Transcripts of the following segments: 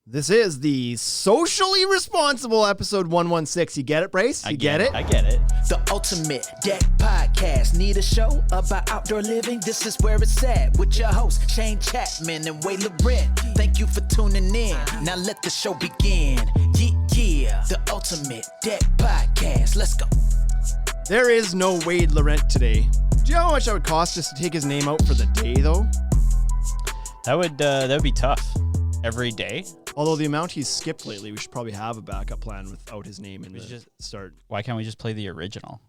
This is the socially responsible episode 116. You get it, Brace? You get it? I get it. The Ultimate Deck Podcast. Need a show about outdoor living? This is where it's at with your hosts, Shane Chapman and Wade Laurent. Thank you for tuning in. Now let the show begin. Yeah. The Ultimate Deck Podcast. Let's go. There is no Wade Laurent today. Do you know how much that would cost just to take his name out for the day, though? That would be tough. Every day? Although the amount he's skipped lately, we should probably have a backup plan without his name in the start. Why can't we just play the original?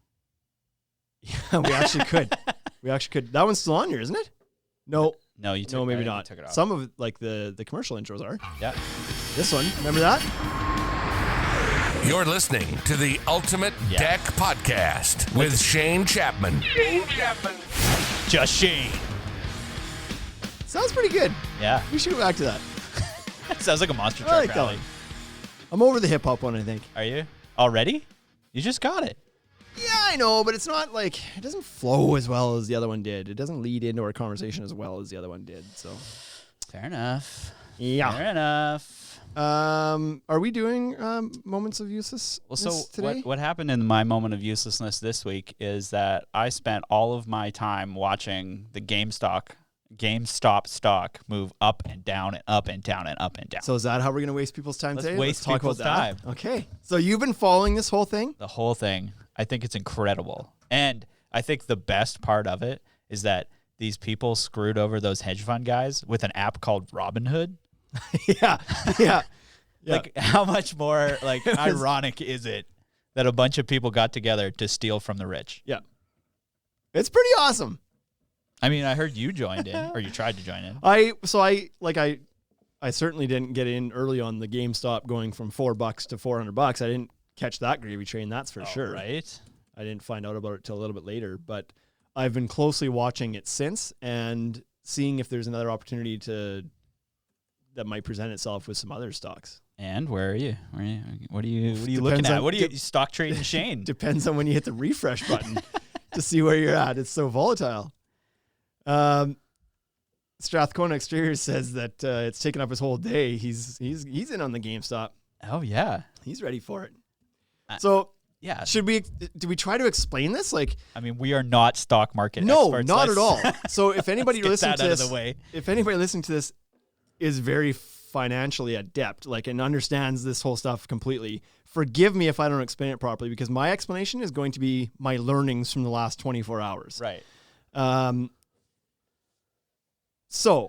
Yeah, we actually could. That one's still on here, isn't it? No, you took no, maybe it. not. Took it off. Some of it, like the commercial intros are. Yeah. This one, remember that? You're listening to the Ultimate Deck Podcast with Shane Chapman. Just Shane. Sounds pretty good. Yeah. We should go back to that. Sounds like a monster I truck like that rally. one. I'm over the hip hop one, I think. Are you? Already? You just got it. Yeah, I know, but it's not like it doesn't flow as well as the other one did. It doesn't lead into our conversation as well as the other one did. So, Fair enough. yeah. Fair enough. Are we doing moments of uselessness Well, so today? what happened in my moment of uselessness this week is that I spent all of my time watching the GameStop stock move up and down and up and down and up and down. So is that how we're going to waste people's time Let's today? waste talk people's about that. time. Okay. So you've been following this whole thing? The whole thing. I think it's incredible. And I think the best part of it is that these people screwed over those hedge fund guys with an app called Robinhood. Yeah. Like, how much more ironic is it that a bunch of people got together to steal from the rich? Yeah. It's pretty awesome. I mean, I heard you joined in, or you tried to join in. I certainly didn't get in early on the GameStop going from $4 to $400. I didn't catch that gravy train, that's for sure. Right? I didn't find out about it till a little bit later, but I've been closely watching it since and seeing if there's another opportunity that might present itself with some other stocks. And where are you? What are you looking at? What are you stock trading, Shane? Depends on when you hit the refresh button to see where you're at. It's so volatile. Strathcona Exterior says that it's taken up his whole day. He's in on the GameStop. Oh yeah, he's ready for it. So yeah, do we try to explain this? Like, I mean, we are not stock market no, experts. not at all. So if anybody listening to this, if anybody listening to this is very financially adept, and understands this whole stuff completely, forgive me if I don't explain it properly, because my explanation is going to be my learnings from the last 24 hours. Right. So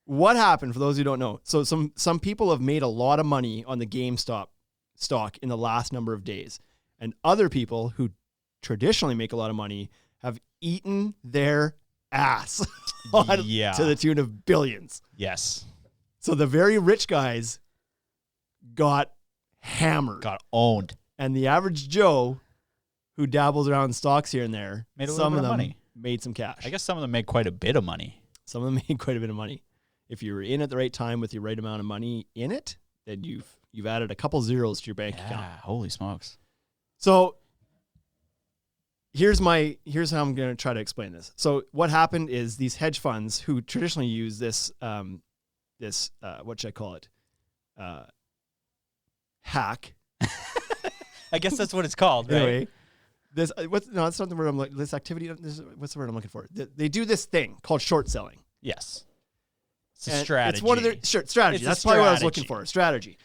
what happened, for those who don't know? So some people have made a lot of money on the GameStop stock in the last number of days, and other people who traditionally make a lot of money have eaten their ass to the tune of billions. Yes. So the very rich guys got hammered. Got owned. And the average Joe who dabbles around in stocks here and there, made a some little of bit them of money. Made some cash. I guess some of them made quite a bit of money. Some of them made quite a bit of money. If you were in at the right time with the right amount of money in it, then you've added a couple zeros to your bank account. Holy smokes. So here's how I'm going to try to explain this. So what happened is these hedge funds who traditionally use this what should I call it? Hack. I guess that's what it's called, right? Anyway, that's not the word I'm looking. This activity. What's the word I'm looking for? They do this thing called short selling. Yes. It's a strategy. It's one of their strategy. That's probably what I was looking for. Strategy,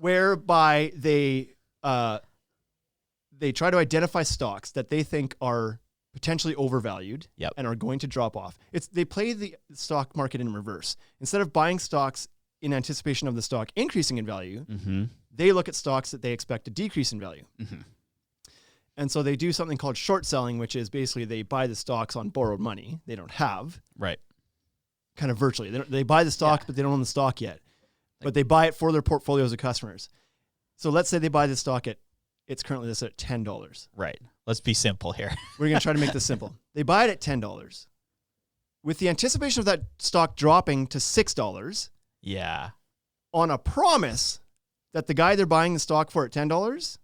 whereby they try to identify stocks that they think are potentially overvalued and are going to drop off. They play the stock market in reverse. Instead of buying stocks in anticipation of the stock increasing in value, they look at stocks that they expect to decrease in value. Mm-hmm. And so they do something called short selling, which is basically they buy the stocks on borrowed money they don't have. Right. Kind of virtually. They buy the stock, but they don't own the stock yet. But they buy it for their portfolios of customers. So let's say they buy the stock it's currently listed at $10. Right. Let's be simple here. We're going to try to make this simple. They buy it at $10 with the anticipation of that stock dropping to $6. Yeah. On a promise that the guy they're buying the stock for at $10,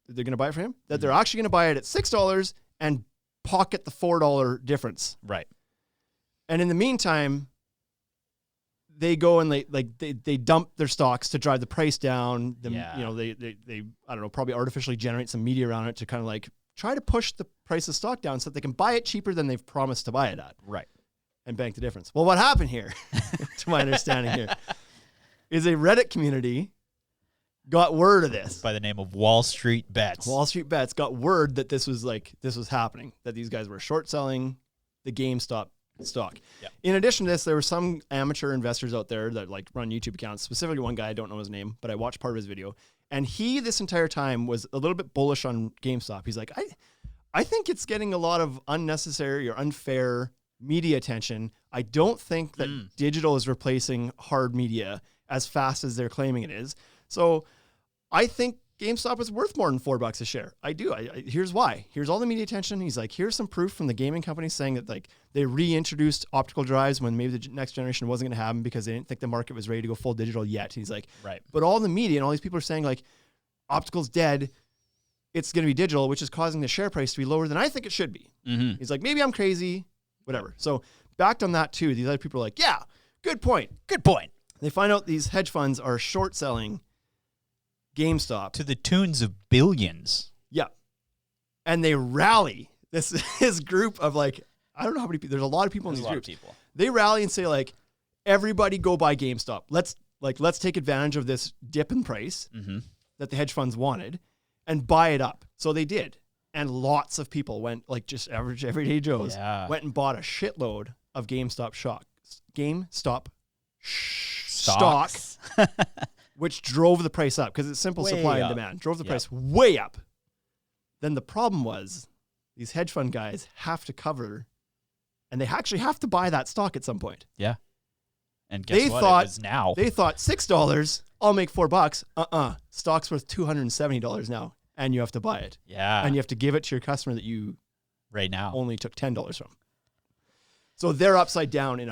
they're going to buy it for him, that they're actually going to buy it at $6 and pocket the $4 difference. Right. And in the meantime, they go and they dump their stocks to drive the price down. They I don't know, probably artificially generate some media around it to kind of like try to push the price of stock down so that they can buy it cheaper than they've promised to buy it at. Right. And bank the difference. Well, what happened here, to my understanding here, is a Reddit community got word of this. By the name of Wall Street Bets. Wall Street Bets got word that this was happening, that these guys were short selling the GameStop stock. Yep. In addition to this, there were some amateur investors out there that like run YouTube accounts, specifically one guy, I don't know his name, but I watched part of his video. And he, this entire time, was a little bit bullish on GameStop. He's like, I think it's getting a lot of unnecessary or unfair media attention. I don't think that digital is replacing hard media as fast as they're claiming it is. So I think GameStop is worth more than $4 a share. I do. Here's why. Here's all the media attention. He's like, here's some proof from the gaming company saying that like they reintroduced optical drives when maybe the next generation wasn't going to happen because they didn't think the market was ready to go full digital yet. He's like, right. But all the media and all these people are saying like optical's dead. It's going to be digital, which is causing the share price to be lower than I think it should be. Mm-hmm. He's like, maybe I'm crazy, whatever. So backed on that too. These other people are like, yeah, good point. Good point. They find out these hedge funds are short selling GameStop to the tunes of billions. Yeah. And they rally this group of like, I don't know how many people, there's a lot of people in these groups. They rally and say like, everybody go buy GameStop. Let's take advantage of this dip in price that the hedge funds wanted and buy it up. So they did. And lots of people went, like just average everyday Joes, went and bought a shitload of GameStop stock, which drove the price up because it's simple supply and demand. Drove the price way up. Then the problem was these hedge fund guys have to cover, and they actually have to buy that stock at some point. Yeah. And guess what? It was now. They thought $6, I'll make $4. Stock's worth $270 now, and you have to buy it. Yeah. And you have to give it to your customer that you right now only took $10 from. So they're upside down in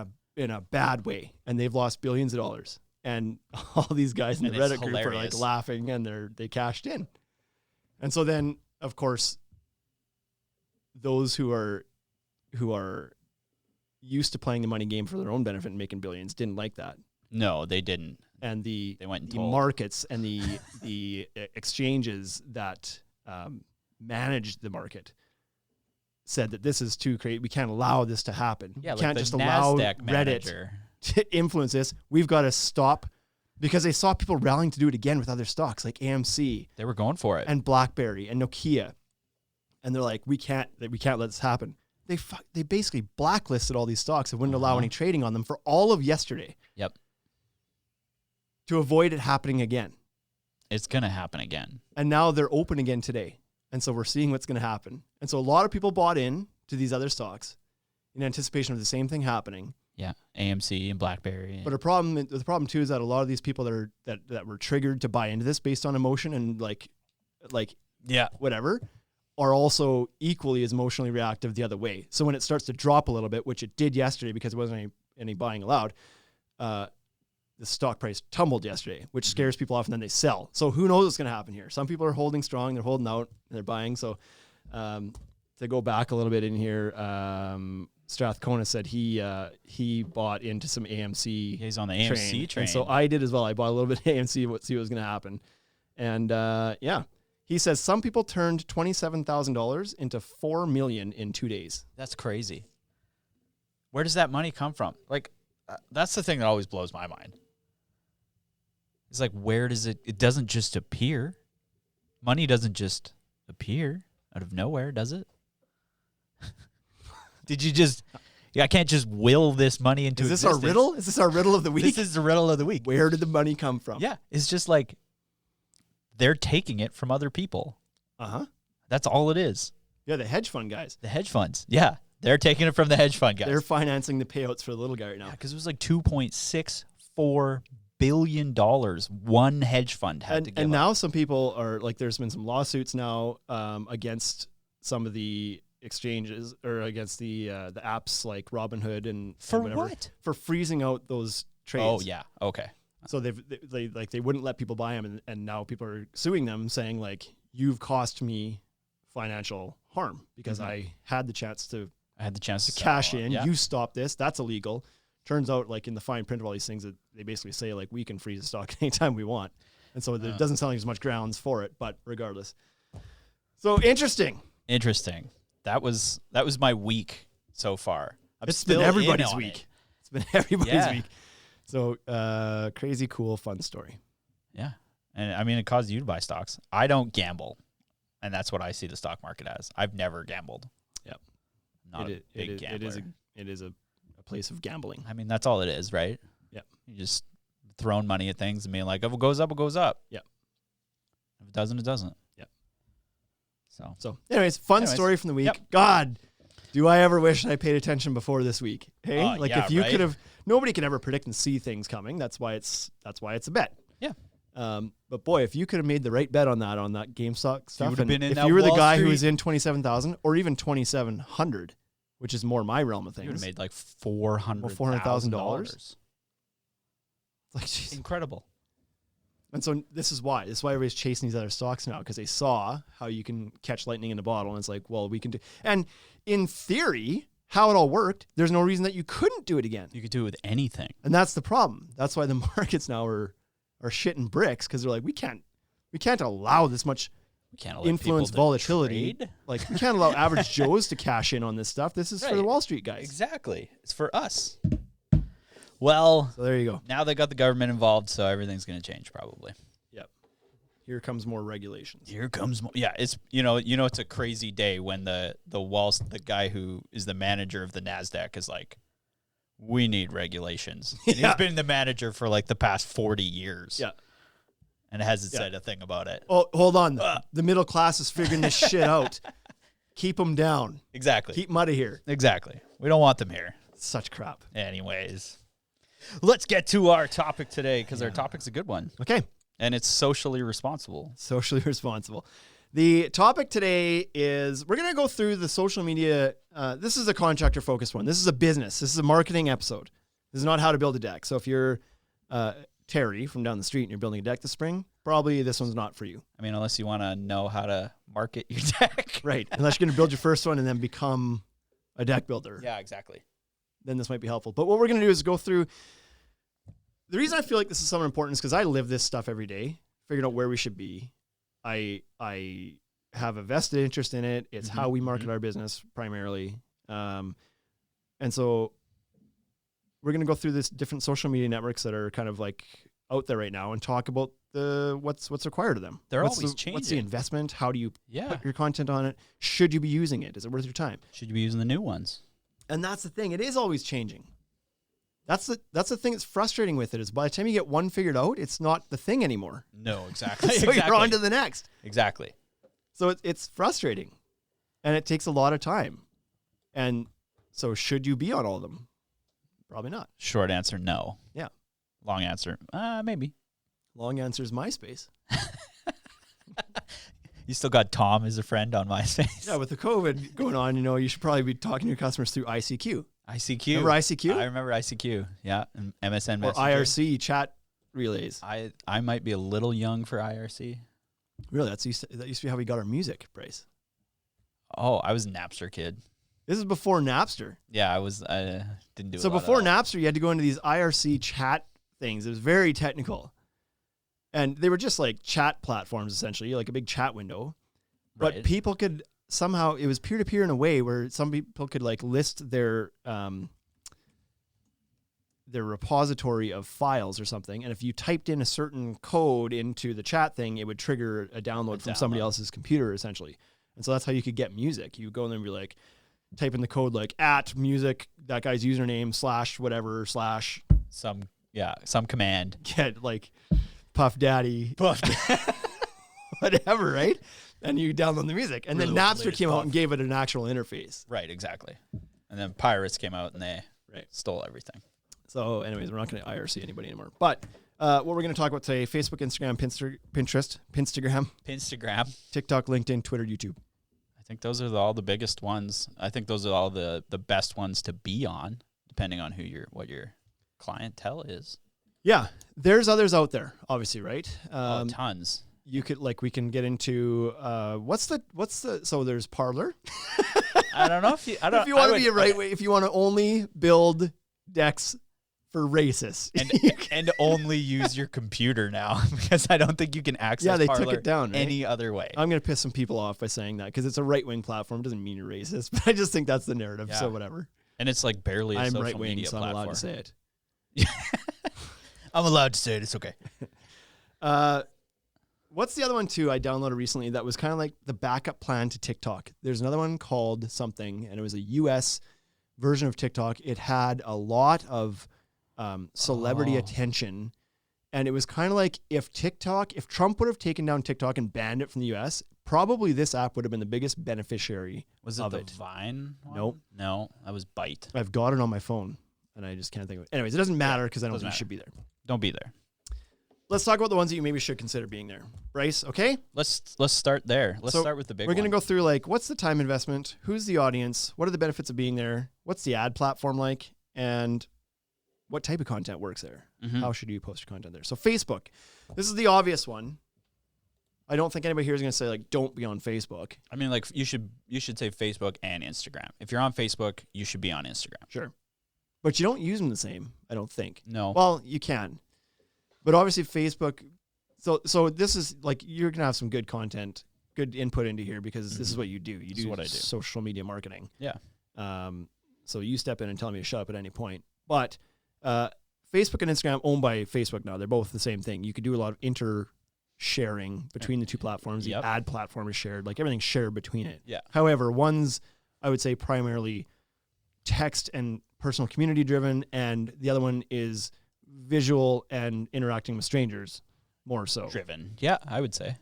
a bad way, and they've lost billions of dollars. And all these guys in the Reddit group are like laughing, and they cashed in. And so then, of course, those who are used to playing the money game for their own benefit and making billions didn't like that. No, they didn't. And they went and the markets and the exchanges that manage the market said that this is too crazy. We can't allow this to happen. Yeah, we can't like just allow Reddit to influence this. We've got to stop, because they saw people rallying to do it again with other stocks like AMC. They were going for it. And BlackBerry and Nokia. And they're like, we can't let this happen. They basically blacklisted all these stocks and wouldn't allow any trading on them for all of yesterday. Yep. To avoid it happening again. It's going to happen again. And now they're open again today. And so we're seeing what's going to happen. And so a lot of people bought in to these other stocks in anticipation of the same thing happening. Yeah, AMC and BlackBerry. But the problem too is that a lot of these people that were triggered to buy into this based on emotion and like whatever, are also equally as emotionally reactive the other way. So when it starts to drop a little bit, which it did yesterday because there wasn't any buying allowed, the stock price tumbled yesterday, which scares people off, and then they sell. So who knows what's going to happen here? Some people are holding strong, they're holding out, and they're buying. So to go back a little bit in here, Strathcona said he bought into some AMC. He's on the AMC train. And so I did as well. I bought a little bit of AMC, see what was going to happen. And he says some people turned $27,000 into $4 million in 2 days. That's crazy. Where does that money come from? Like, that's the thing that always blows my mind. It's like, where does it doesn't just appear. Money doesn't just appear out of nowhere, does it? Did you just, I can't just will this money into existence. Is this our riddle? Is this our riddle of the week? This is the riddle of the week. Where did the money come from? Yeah, it's just like they're taking it from other people. Uh-huh. That's all it is. Yeah, the hedge fund guys. The hedge funds. Yeah, they're taking it from the hedge fund guys. They're financing the payouts for the little guy right now. Yeah, because it was like $2.64 billion one hedge fund had to give And up. now some people are like, there's been some lawsuits now against some of the exchanges or against the apps like Robinhood and whatever, what? For freezing out those trades. Oh yeah, okay. So they wouldn't let people buy them, and now people are suing them, saying like, you've cost me financial harm because I had the chance to cash in. Yeah. You stopped this. That's illegal. turns out like in the fine print of all these things that they basically say like we can freeze the stock anytime we want. And so it doesn't sound like there's much grounds for it, but regardless. So interesting. That was my week so far. It's been everybody's week. It's been everybody's week. So crazy, cool, fun story. Yeah. And I mean, it caused you to buy stocks. I don't gamble. And that's what I see the stock market as. I've never gambled. Yep. Not a big gambler. It is a place of gambling. I mean, that's all it is, right? Yep. You just throwing money at things and being like, if it goes up, it goes up. Yep. If it doesn't, it doesn't. Yep. So anyways, fun story from the week. Yep. God, do I ever wish I paid attention before this week? Hey, if you could have, nobody can ever predict and see things coming. That's why it's a bet. Yeah. But boy, if you could have made the right bet on that GameStop stuff, and if you were the guy who was in 27,000 or even 2,700, which is more my realm of things, you would have made like $400,000. Like, geez. Incredible. And so this is why everybody's chasing these other stocks now, because they saw how you can catch lightning in a bottle, and it's like, well, we can do. And in theory, how it all worked, there's no reason that you couldn't do it again. You could do it with anything, and that's the problem. That's why the markets now are shitting bricks, because they're like, we can't allow this much influence volatility. Like, we can't allow average Joes to cash in on this stuff. This is for the Wall Street guys. Exactly, it's for us. Well, so there you go. Now they got the government involved, so everything's going to change probably. Yep. Here comes more regulations. Here comes more. Yeah, it's it's a crazy day when the guy who is the manager of the NASDAQ is like, we need regulations. And he's been the manager for like the past 40 years. Yeah. And hasn't said a thing about it. Oh, hold on. The middle class is figuring this shit out. Keep them down. Exactly. Keep them out of here. Exactly. We don't want them here. Such crap. Anyways. Let's get to our topic today, because our topic's a good one. Okay. And it's socially responsible. Socially responsible. The topic today is we're going to go through the social media. This is a contractor-focused one. This is a business. This is a marketing episode. This is not how to build a deck. So if you're Terry from down the street and you're building a deck this spring, probably this one's not for you. I mean, unless you want to know how to market your deck. Right. Unless you're going to build your first one and then become a deck builder. Yeah, exactly. Then this might be helpful. But what we're going to do is go through. The reason I feel like this is somewhat important is because I live this stuff every day, figuring out where we should be. I have a vested interest in it. It's how we market our business primarily. And so we're going to go through this different social media networks that are kind of like out there right now and talk about what's required of them. They're always changing. What's the investment? How do you put your content on it? Should you be using it? Is it worth your time? Should you be using the new ones? And that's the thing. It is always changing. That's the thing that's frustrating with it, is by the time you get one figured out, it's not the thing anymore. No, exactly. So you're on to the next. Exactly. So it's frustrating, and it takes a lot of time. And so should you be on all of them? Probably not. Short answer, no. Yeah. Long answer, maybe. Long answer is MySpace. You still got Tom as a friend on MySpace. Yeah, with the COVID going on, you should probably be talking to your customers through ICQ. ICQ. Remember ICQ? I rember ICQ. Yeah, and MSN Messenger. Or IRC chat relays. I might be a little young for IRC. Really, that used to be how we got our music, Bryce. Oh, I was a Napster kid. This is before Napster. Yeah, I didn't do it. So before Napster, you had to go into these IRC chat things. It was very technical. And they were just like chat platforms, essentially, like a big chat window. But Right. people could somehow, it was peer-to-peer in a way where some people could like list their repository of files or something. And if you typed in a certain code into the chat thing, it would trigger a download from somebody else's computer, essentially. And so that's how you could get music. You would go in there and be like, type in the code like @music, that guy's username / whatever / some command. get like Puff Daddy, whatever, right? And you download the music. And then Napster came out and gave it an actual interface. Right, exactly. And then pirates came out and they stole everything. So anyways, we're not going to IRC anybody anymore. But what we're going to talk about today, Facebook, Instagram, Pinterest, Instagram, TikTok, LinkedIn, Twitter, YouTube. I think those are all the biggest ones. I think those are all the best ones to be on, depending on what your clientele is. Yeah, there's others out there, obviously, right? Tons. You could we can get into so there's Parler. I don't know if you want to be a right way, if you want to only build decks for racists. and only use your computer now because I don't think you can access they Parler took it down, right? any other way. I'm going to piss some people off by saying that because it's a right-wing platform. It doesn't mean you're racist, but I just think that's the narrative. Yeah. So whatever. And it's like barely a I'm social right-wing, media so I'm platform. allowed to say it. I'm allowed to say it. It's okay. What's the other one too I downloaded recently that was kind of like the backup plan to TikTok? There's another one called something, and it was a US version of TikTok. It had a lot of celebrity attention, and it was kind of like if Trump would have taken down TikTok and banned it from the US, probably this app would have been the biggest beneficiary Was it of the it. Vine one? Nope. No, that was Byte. I've got it on my phone, and I just can't think of it. Anyways, it doesn't matter because I don't doesn't think it matter. should be there. Don't be there. Let's talk about the ones that you maybe should consider being there. Bryce, okay? Let's start there. Let's start with the big We're going to one. go through like what's the time investment, who's the audience, what are the benefits of being there, what's the ad platform like, and what type of content works there. How should you post your content there? So Facebook, this is the obvious one. I don't think anybody here is going to say like don't be on Facebook. I mean, like you should say Facebook and Instagram. If you're on Facebook, you should be on Instagram. Sure. But you don't use them the same, I don't think. No. Well, you can. But obviously Facebook, so this is like you're going to have some good content, good input into here because this is what you do. You do what I do. social media marketing. Yeah. So you step in and tell me to shut up at any point. But Facebook and Instagram owned by Facebook now. They're both the same thing. You could do a lot of sharing between the two platforms. Yep. The ad platform is shared. Like everything's shared between it. Yeah. However, one's, I would say, primarily text and personal community driven, and the other one is visual and interacting with strangers more so. Driven. Yeah, I would say.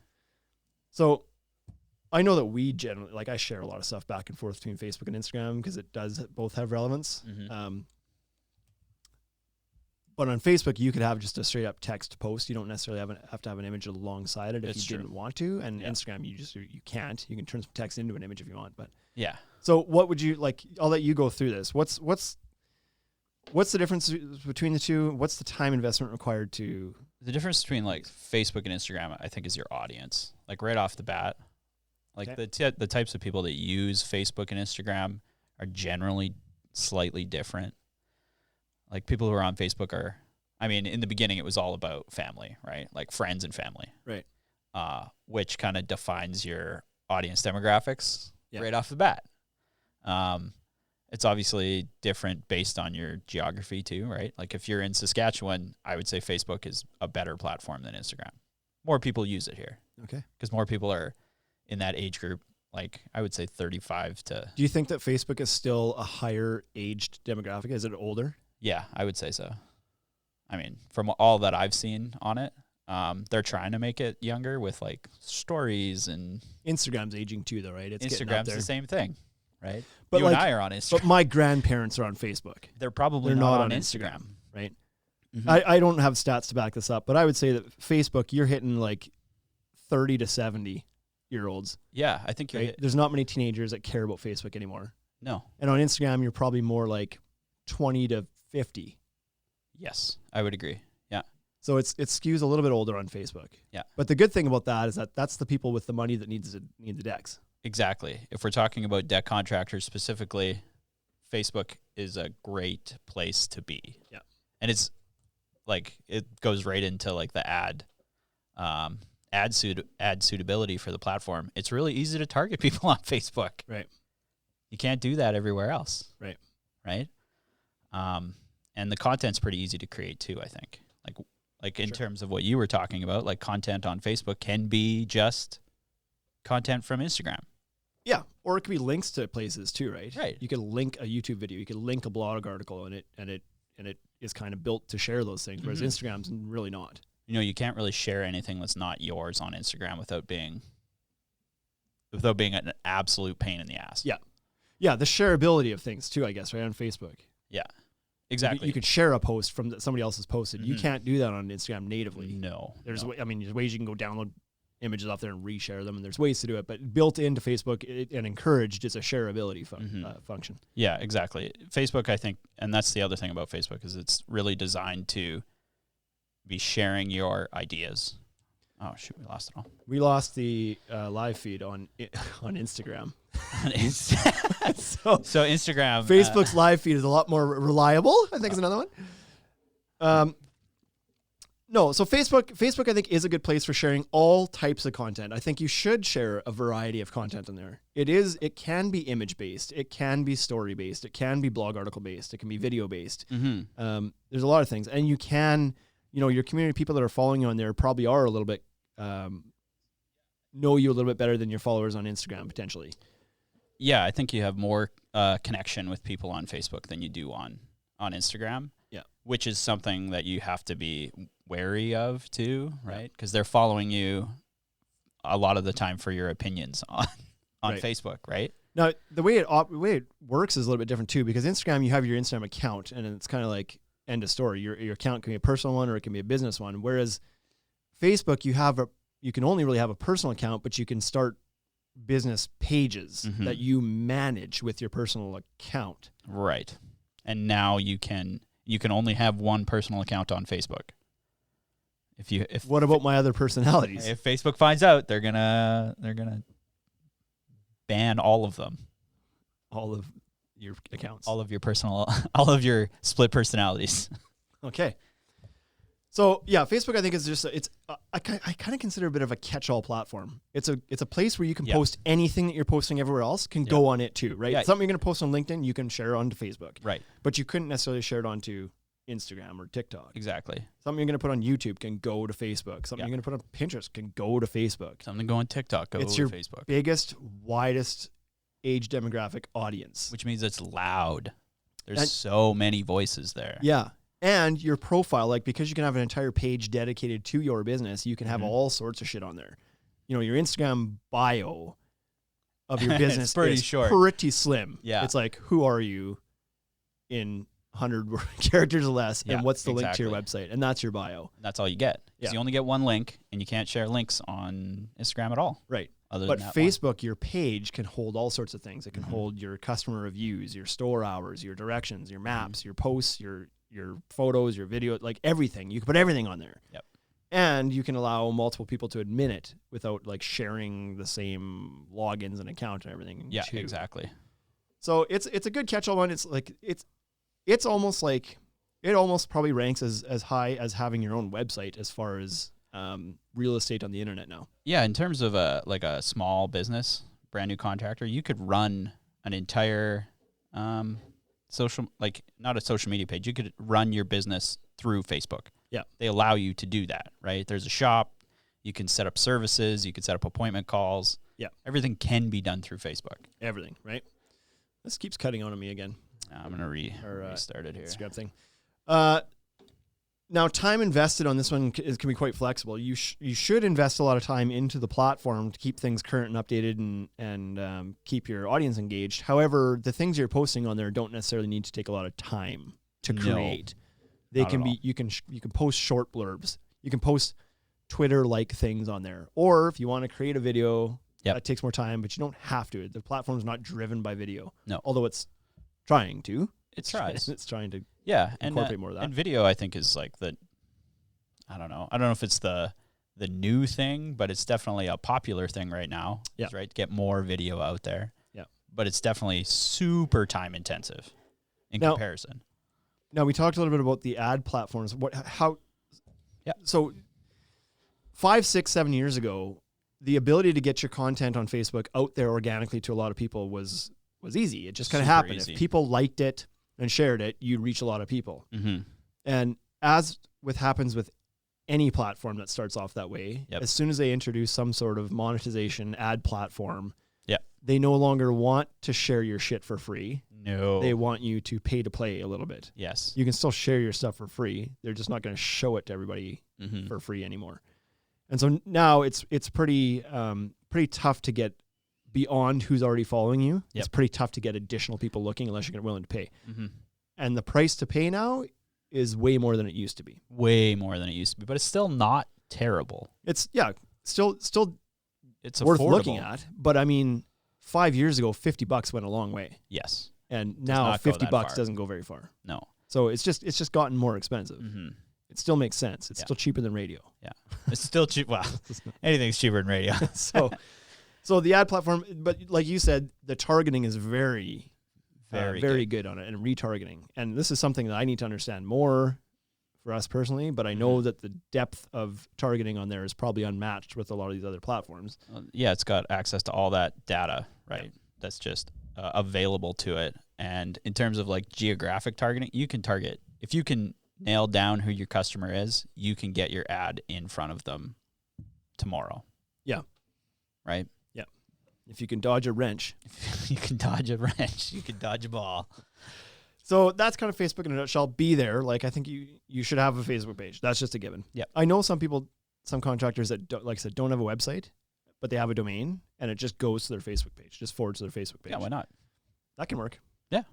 So I know that we generally, like I share a lot of stuff back and forth between Facebook and Instagram because it does both have relevance. But on Facebook, you could have just a straight up text post. You don't necessarily have to have an image alongside it if It's you true. didn't want to. And Yeah. Instagram, you can't. You can turn some text into an image if you want. But Yeah. so what would you like? I'll let you go through this. What's the difference between the two? What's the time investment required to? The difference between like Facebook and Instagram, I think, is your audience. Like right off the bat, like Okay. the types of people that use Facebook and Instagram are generally slightly different. Like people who are on Facebook are, I mean, in the beginning it was all about family, right? Like friends and family, Right. Which kind of defines your audience demographics Yeah. right off the bat. It's obviously different based on your geography too, right? Like if you're in Saskatchewan, I would say Facebook is a better platform than Instagram. More people use it here Okay. because more people are in that age group. Like I would say 35 to, Do you think that Facebook is still a higher aged demographic? Is it older? yeah, I would say so. I mean, from all that I've seen on it, they're trying to make it younger with like stories, and Instagram's aging too, though, right? It's getting up Instagram's there. the same thing, right? But you like- and I are on Instagram. But my grandparents are on Facebook, They're probably they're not, not on on Instagram. right? Mhm. I don't have stats to back this up, but I would say that Facebook, you're hitting like 30 to 70-year-olds. Yeah, I think you're Right? There's not many teenagers that care about Facebook anymore. No. And on Instagram, you're probably more like 20 to 50. Yes, I would agree. Yeah. So it skews a little bit older on Facebook. Yeah. But the good thing about that is that that's the people with the money that need the decks. Exactly. If we're talking about deck contractors specifically, Facebook is a great place to be. Yeah. And it's like it goes right into like the ad suitability for the platform. It's really easy to target people on Facebook. Right. You can't do that everywhere else. Right. Right. And the content's pretty easy to create too, I think. Like in Sure. terms of what you were talking about, like content on Facebook can be just content from Instagram. Yeah. Or it could be links to places too, right? Right. You could link a YouTube video, you could link a blog article, and it is kind of built to share those things, whereas Mhm. Instagram's really not. You know, you can't really share anything that's not yours on Instagram without being an absolute pain in the ass. Yeah. Yeah, the shareability of things too, I guess, right, on Facebook. Yeah. Exactly. You could share a post from somebody else's posted. You Mhm. can't do that on Instagram natively. No. There's no. there's ways you can go download images off there and reshare them, and there's ways to do it. But built into Facebook and encouraged is a shareability function. Yeah, exactly. Facebook, I think, and that's the other thing about Facebook, is it's really designed to be sharing your ideas. Oh, shoot, we lost it all. We lost the live feed on Instagram. So So Instagram. Facebook's live feed is a lot more reliable, I think is another one. No, so Facebook I think is a good place for sharing all types of content. I think you should share a variety of content in there. It can be image based, it can be story based, it can be blog article based, it can be video based. There's a lot of things, and you can, your community people that are following you on there probably are a little bit know you a little bit better than your followers on Instagram potentially. Yeah, I think you have more connection with people on Facebook than you do on Instagram. Yeah, which is something that you have to be wary of too, right? Because they're following you a lot of the time for your opinions on right. Facebook, right? Now, the way it works is a little bit different too, because Instagram, you have your Instagram account, and it's kind of like end of story. Your account can be a personal one or it can be a business one. Whereas Facebook, you can only really have a personal account, but you can start business pages that you manage with your personal account. Right. And now you can only have one personal account on Facebook. What about my other personalities? If Facebook finds out, they're gonna ban all of them. All of your accounts. All of your your split personalities. Okay. So yeah, Facebook I think is just I kind of consider it a bit of a catch-all platform. It's a place where you can post anything that you're posting everywhere else can go on it too, right? Yeah. Something you're going to post on LinkedIn, you can share onto Facebook. Right. But you couldn't necessarily share it onto Instagram or TikTok. Exactly. Something you're going to put on YouTube can go to Facebook. Something you're going to put on Pinterest can go to Facebook. Something go on TikTok, go to Facebook. It's your biggest, widest age demographic audience. Which means it's loud. There's so many voices there. Yeah. And your profile, like, because you can have an entire page dedicated to your business, you can have all sorts of shit on there. Your Instagram bio of your business is short. Pretty slim. Yeah. It's like, who are you in 100 characters or less, and what's the link to your website? And that's your bio. That's all you get. Because you only get one link, and you can't share links on Instagram at all. Right. But Facebook, your page can hold all sorts of things. It can hold your customer reviews, your store hours, your directions, your maps, your posts, your photos, your video, like everything. You can put everything on there. Yep. And you can allow multiple people to admin it without like sharing the same logins and account and everything. Yeah, exactly. So it's a good catch-all one. It's like it's almost like it almost probably ranks as high as having your own website as far as real estate on the internet now. Yeah, in terms of a small business, brand new contractor, you could run an entire not a social media page. You could run your business through Facebook. Yeah. They allow you to do that, right? There's a shop. You can set up services. You can set up appointment calls. Yeah. Everything can be done through Facebook. Everything, right? This keeps cutting on me again. I'm going to restart it here. Scrap thing. Now, time invested on this one can be quite flexible. You should invest a lot of time into the platform to keep things current and updated and keep your audience engaged. However, the things you're posting on there don't necessarily need to take a lot of time to create. They can be you can post short blurbs. You can post Twitter-like things on there. Or if you want to create a video, that takes more time, but you don't have to. The platform's not driven by video. No. Although it's trying to. It tries. It's trying to incorporate more of that. And video, I think, is like I don't know if it's the new thing, but it's definitely a popular thing right now. Yeah. Right? Get more video out there. Yeah. But it's definitely super time intensive in comparison. Now, we talked a little bit about the ad platforms. So 5, 6, 7 years ago, the ability to get your content on Facebook out there organically to a lot of people was easy. It just kind of happened. Easy. If people liked it and shared it, you'd reach a lot of people. Mm-hmm. And as happens with any platform that starts off that way, as soon as they introduce some sort of monetization ad platform, they no longer want to share your shit for free. No. They want you to pay to play a little bit. Yes. You can still share your stuff for free. They're just not going to show it to everybody for free anymore. And so now it's pretty tough to get beyond who's already following you. Yep. It's pretty tough to get additional people looking unless you're willing to pay. Mm-hmm. And the price to pay now is way more than it used to be. Way more than it used to be, but it's still not terrible. It's still it's worth affordable. looking at. But I mean, 5 years ago, $50 went a long way. Yes. And now $50 doesn't go very far. No. So it's just gotten more expensive. Mm-hmm. It still makes sense. It's still cheaper than radio. Yeah. It's still cheap. Well, anything's cheaper than radio. So the ad platform, but like you said, the targeting is very very good on it, and retargeting. And this is something that I need to understand more for us personally, but I know that the depth of targeting on there is probably unmatched with a lot of these other platforms. Yeah, it's got access to all that data, right? Yeah. That's just available to it. And in terms of like geographic targeting, you can target, if you can nail down who your customer is, you can get your ad in front of them tomorrow. Yeah. Right? Yeah. If you can dodge a wrench. You can dodge a wrench. You can dodge a ball. So that's kind of Facebook in a nutshell. Be there. Like, I think you should have a Facebook page. That's just a given. Yeah. I know some contractors that, like I said, don't have a website, but they have a domain, and it just goes to their Facebook page, just forwards to their Facebook page. Yeah, why not? That can work. Yeah.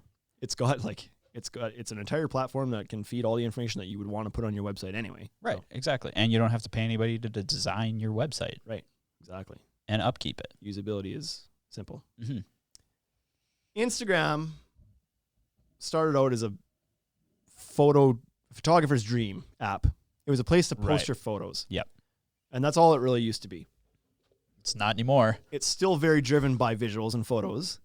It's an entire platform that can feed all the information that you would want to put on your website anyway. Right, so. Exactly. And you don't have to pay anybody to design your website. Right, exactly. And upkeep it. Usability is simple. Mm-hmm. Instagram started out as a photographer's dream app. It was a place to post your photos. Yep. And that's all it really used to be. It's not anymore. It's still very driven by visuals and photos,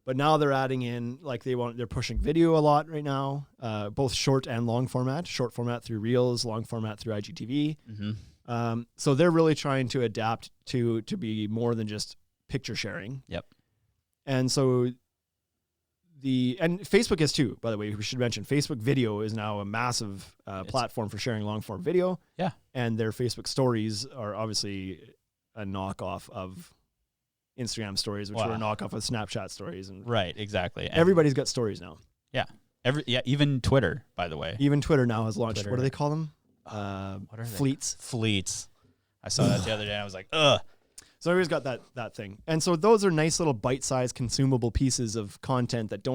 but now they're adding in, like they're pushing video a lot right now, both short and long format, short format through Reels, long format through IGTV. Mm-hmm. So they're really trying to adapt to be more than just picture sharing. Yep. And so and Facebook is too, by the way. We should mention Facebook video is now a massive platform for sharing long form video. Yeah. And their Facebook stories are obviously a knockoff of Instagram stories, which were a knockoff of Snapchat stories. And right, exactly. And everybody's got stories now. Yeah. Even Twitter, by the way. Even Twitter now has launched, Twitter. What do they call them? What are Fleets. Fleets. I saw that the other day and I was like, ugh. So everybody's got that thing. And so those are nice little bite-sized consumable pieces of content that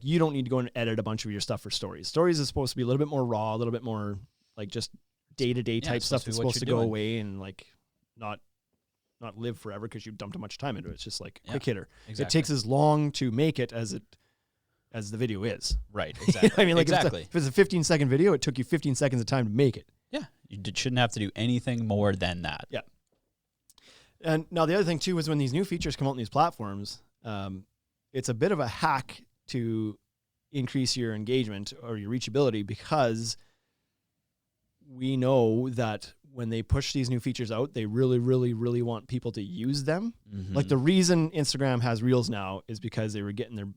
you don't need to go and edit a bunch of your stuff for stories. Stories is supposed to be a little bit more raw, a little bit more like just day-to-day type stuff that's supposed to go away and like not live forever because you've dumped too much time into it. It's just like quick hitter. Exactly. It takes as long to make it as the video is. Right, exactly. I mean, like exactly. if it's a 15-second video, it took you 15 seconds of time to make it. Yeah, you shouldn't have to do anything more than that. Yeah. And now the other thing too is when these new features come out on these platforms, it's a bit of a hack to increase your engagement or your reachability, because we know that when they push these new features out, they really, really, really want people to use them. Mm-hmm. Like the reason Instagram has Reels now is because they were getting their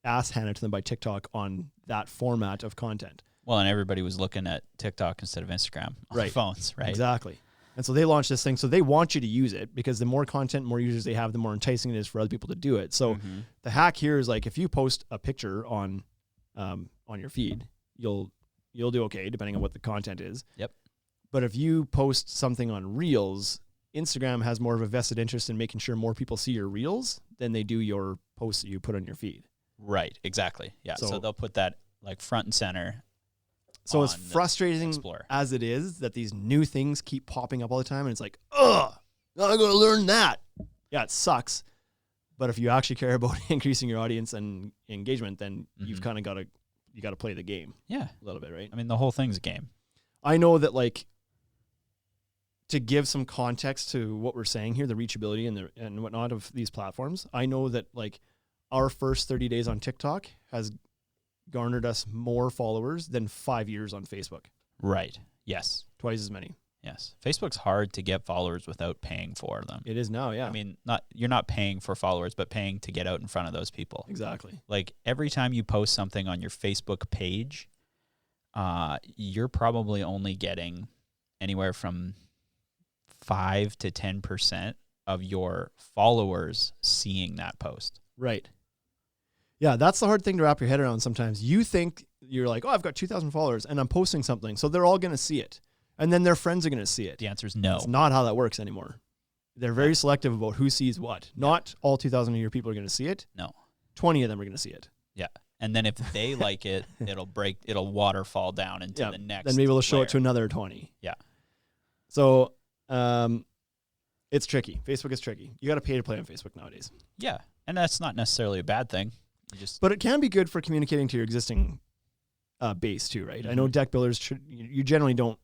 ass handed to them by TikTok on that format of content. Well, and everybody was looking at TikTok instead of Instagram on their phones, right? Exactly. And so they launched this thing. So they want you to use it because the more content, more users they have, the more enticing it is for other people to do it. So the hack here is like if you post a picture on your feed, you'll do okay depending on what the content is. Yep. But if you post something on Reels, Instagram has more of a vested interest in making sure more people see your Reels than they do your posts that you put on your feed. Right. Exactly. Yeah. So they'll put that like front and center. So as frustrating Explorer as it is that these new things keep popping up all the time, and it's like, ugh, I gotta learn that. Yeah, it sucks. But if you actually care about increasing your audience and engagement, then you've kind of got to play the game. Yeah, a little bit, right? I mean, the whole thing's a game. I know that, like, to give some context to what we're saying here, the reachability and whatnot of these platforms, I know that like our first 30 days on TikTok has garnered us more followers than 5 years on Facebook. Right. Yes. Twice as many. Yes. Facebook's hard to get followers without paying for them. It is now, yeah. I mean, you're not paying for followers, but paying to get out in front of those people. Exactly. Like every time you post something on your Facebook page, you're probably only getting anywhere from 5 to 10% of your followers seeing that post. Right. Yeah, that's the hard thing to wrap your head around sometimes. You think you're like, oh, I've got 2,000 followers and I'm posting something, so they're all going to see it. And then their friends are going to see it. The answer is no. It's not how that works anymore. They're very selective about who sees what. Not all 2,000 of your people are going to see it. No. 20 of them are going to see it. Yeah. And then if they like it, it'll waterfall down into the next. Then maybe we'll show layer. it to another 20. Yeah. So it's tricky. Facebook is tricky. You got to pay to play on Facebook nowadays. Yeah. And that's not necessarily a bad thing. But it can be good for communicating to your existing base too, right? I know deck builders, you generally don't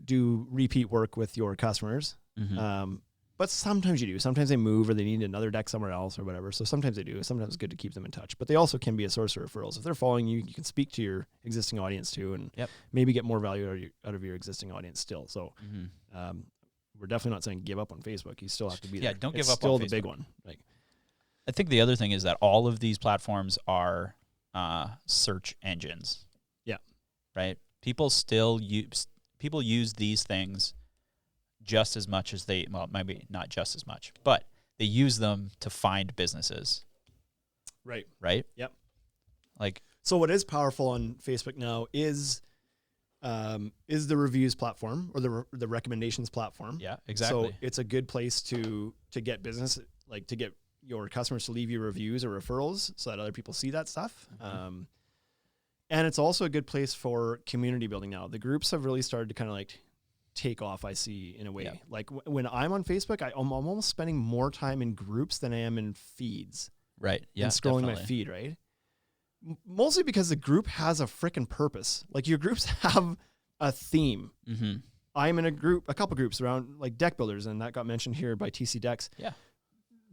do repeat work with your customers. But but sometimes you do. Sometimes they move or they need another deck somewhere else or whatever. So sometimes they do. Sometimes it's good to keep them in touch. But they also can be a source of referrals. If they're following you, you can speak to your existing audience too, and maybe get more value out of your existing audience still. So we're definitely not saying give up on Facebook. You still have to be there. Yeah, don't it's give up still on the Facebook. big one. Like, I think the other thing is that all of these platforms are search engines. Yeah. Right? People use these things just as much as maybe not just as much, but they use them to find businesses. Right. Right? Yep. Like, so what is powerful on Facebook now is the reviews platform or the recommendations platform. yeah, exactly. So it's a good place to get business, like to get your customers to leave you reviews or referrals so that other people see that stuff. And it's also a good place for community building now. The groups have really started to kind of like take off, I see, in a way. Yeah. Like when I'm on Facebook, I'm almost spending more time in groups than I am in feeds. Right. Yeah. And scrolling definitely. my feed, right? Mostly because the group has a freaking purpose. Like your groups have a theme. Mm-hmm. I'm in a couple groups around like deck builders, and that got mentioned here by TC Decks. Yeah.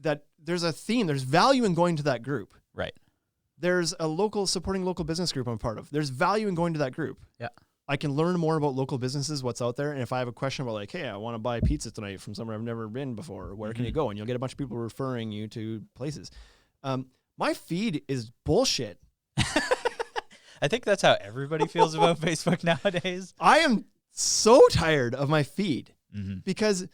That there's a theme. There's value in going to that group. Right. There's a supporting local business group I'm part of. There's value in going to that group. Yeah. I can learn more about local businesses, what's out there. And if I have a question about like, hey, I want to buy pizza tonight from somewhere I've never been before, where can you go? And you'll get a bunch of people referring you to places. My feed is bullshit. I think that's how everybody feels about Facebook nowadays. I am so tired of my feed because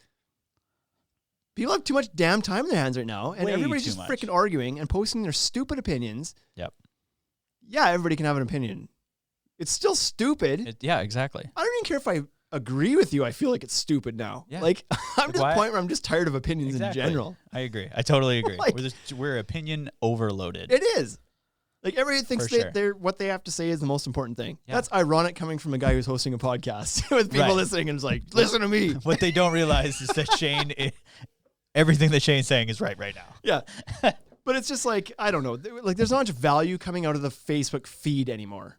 people have too much damn time in their hands right now, and Way everybody's too just much. freaking arguing and posting their stupid opinions. Yep. Yeah, everybody can have an opinion. It's still stupid. Yeah, exactly. I don't even care if I agree with you. I feel like it's stupid now. Yeah. Like I'm to the Why- point where I'm just tired of opinions Exactly. in general. I agree. I totally agree. Like- we're opinion overloaded. It is. Like everybody thinks For sure. they're what they have to say is the most important thing. Yeah. That's ironic coming from a guy who's hosting a podcast with people Right. listening and is like, listen to me. What they don't realize is that Shane, everything that Shane's saying is right now. Yeah. But it's just like, I don't know. Like there's not much value coming out of the Facebook feed anymore.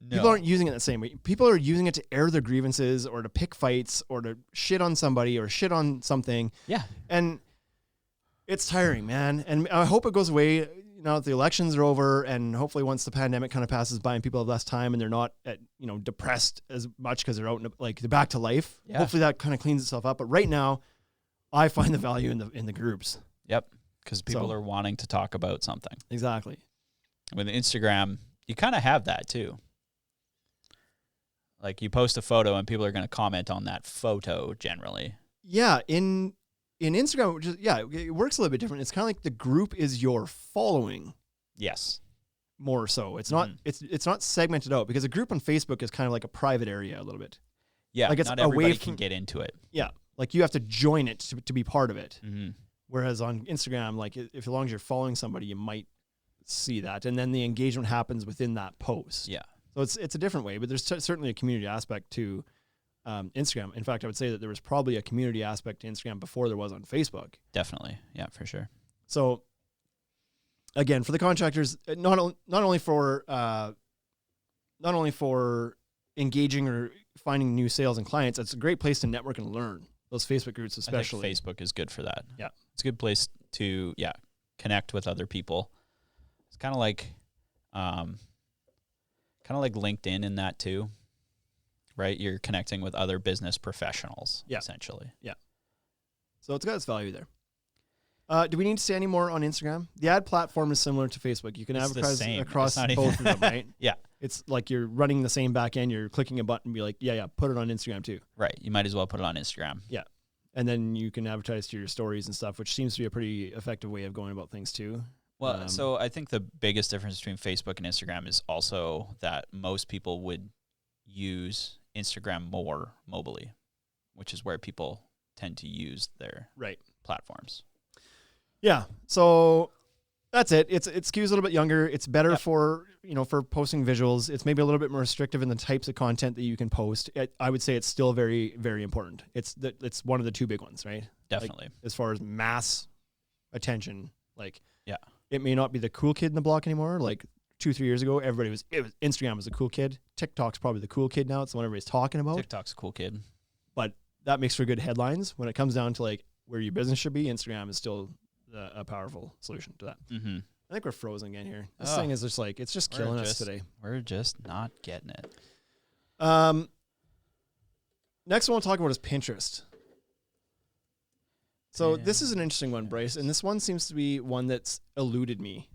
No. People aren't using it the same way. People are using it to air their grievances or to pick fights or to shit on somebody or shit on something. Yeah. And it's tiring, man. And I hope it goes away now that the elections are over, and hopefully once the pandemic kind of passes by and people have less time and they're not depressed as much because they're out like they're back to life. Yeah. Hopefully that kind of cleans itself up. But right now, I find the value in the groups. Yep. Because people So- are wanting to talk about something. Exactly. With Instagram, you kind of have that too. Like you post a photo and people are going to comment on that photo generally. Yeah, in Instagram, it works a little bit different. It's kind of like the group is your following Yes. more so. It's not it's not segmented out because a group on Facebook is kind of like a private area a little bit. Yeah. Like it's not away everybody from- can get into it. Yeah, like you have to join it to be part of it. Mm-hmm. Whereas on Instagram, like if as long as you're following somebody, you might see that, and then the engagement happens within that post. Yeah. So it's a different way, but there's certainly a community aspect to Instagram. In fact, I would say that there was probably a community aspect to Instagram before there was on Facebook. Definitely. Yeah, for sure. So again, for the contractors, not only for engaging or finding new sales and clients, it's a great place to network and learn. Those Facebook groups, especially. I think Facebook is good for that. Yeah. It's a good place to connect with other people. It's kind of like LinkedIn in that too, right? You're connecting with other business professionals, essentially. So it's got its value there. Do we need to say any more on Instagram? The ad platform is similar to Facebook. You can It's the advertise same. across It's not both even- of them, right? Yeah. It's like you're running the same back end. You're clicking a button and be like, yeah, put it on Instagram too. Right. You might as well put it on Instagram. Yeah. And then you can advertise to your stories and stuff, which seems to be a pretty effective way of going about things too. Well, so I think the biggest difference between Facebook and Instagram is also that most people would use Instagram more mobily, which is where people tend to use their platforms. Yeah. So that's it. It skews a little bit younger. It's better for posting visuals. It's maybe a little bit more restrictive in the types of content that you can post. I would say it's still very, very important. It's one of the two big ones, right? Definitely. Like, as far as mass attention, Yeah. it may not be the cool kid in the block anymore. Like 2-3 years ago, Instagram was the cool kid. TikTok's probably the cool kid now. It's the one everybody's talking about. TikTok's a cool kid. But that makes for good headlines. When it comes down to like where your business should be, Instagram is still a powerful solution to that. Mm-hmm. I think we're frozen again here. This thing is just like, it's just killing us today. We're just not getting it. Next one we'll talk about is Pinterest. So this is an interesting one, Bryce, and this one seems to be one that's eluded me.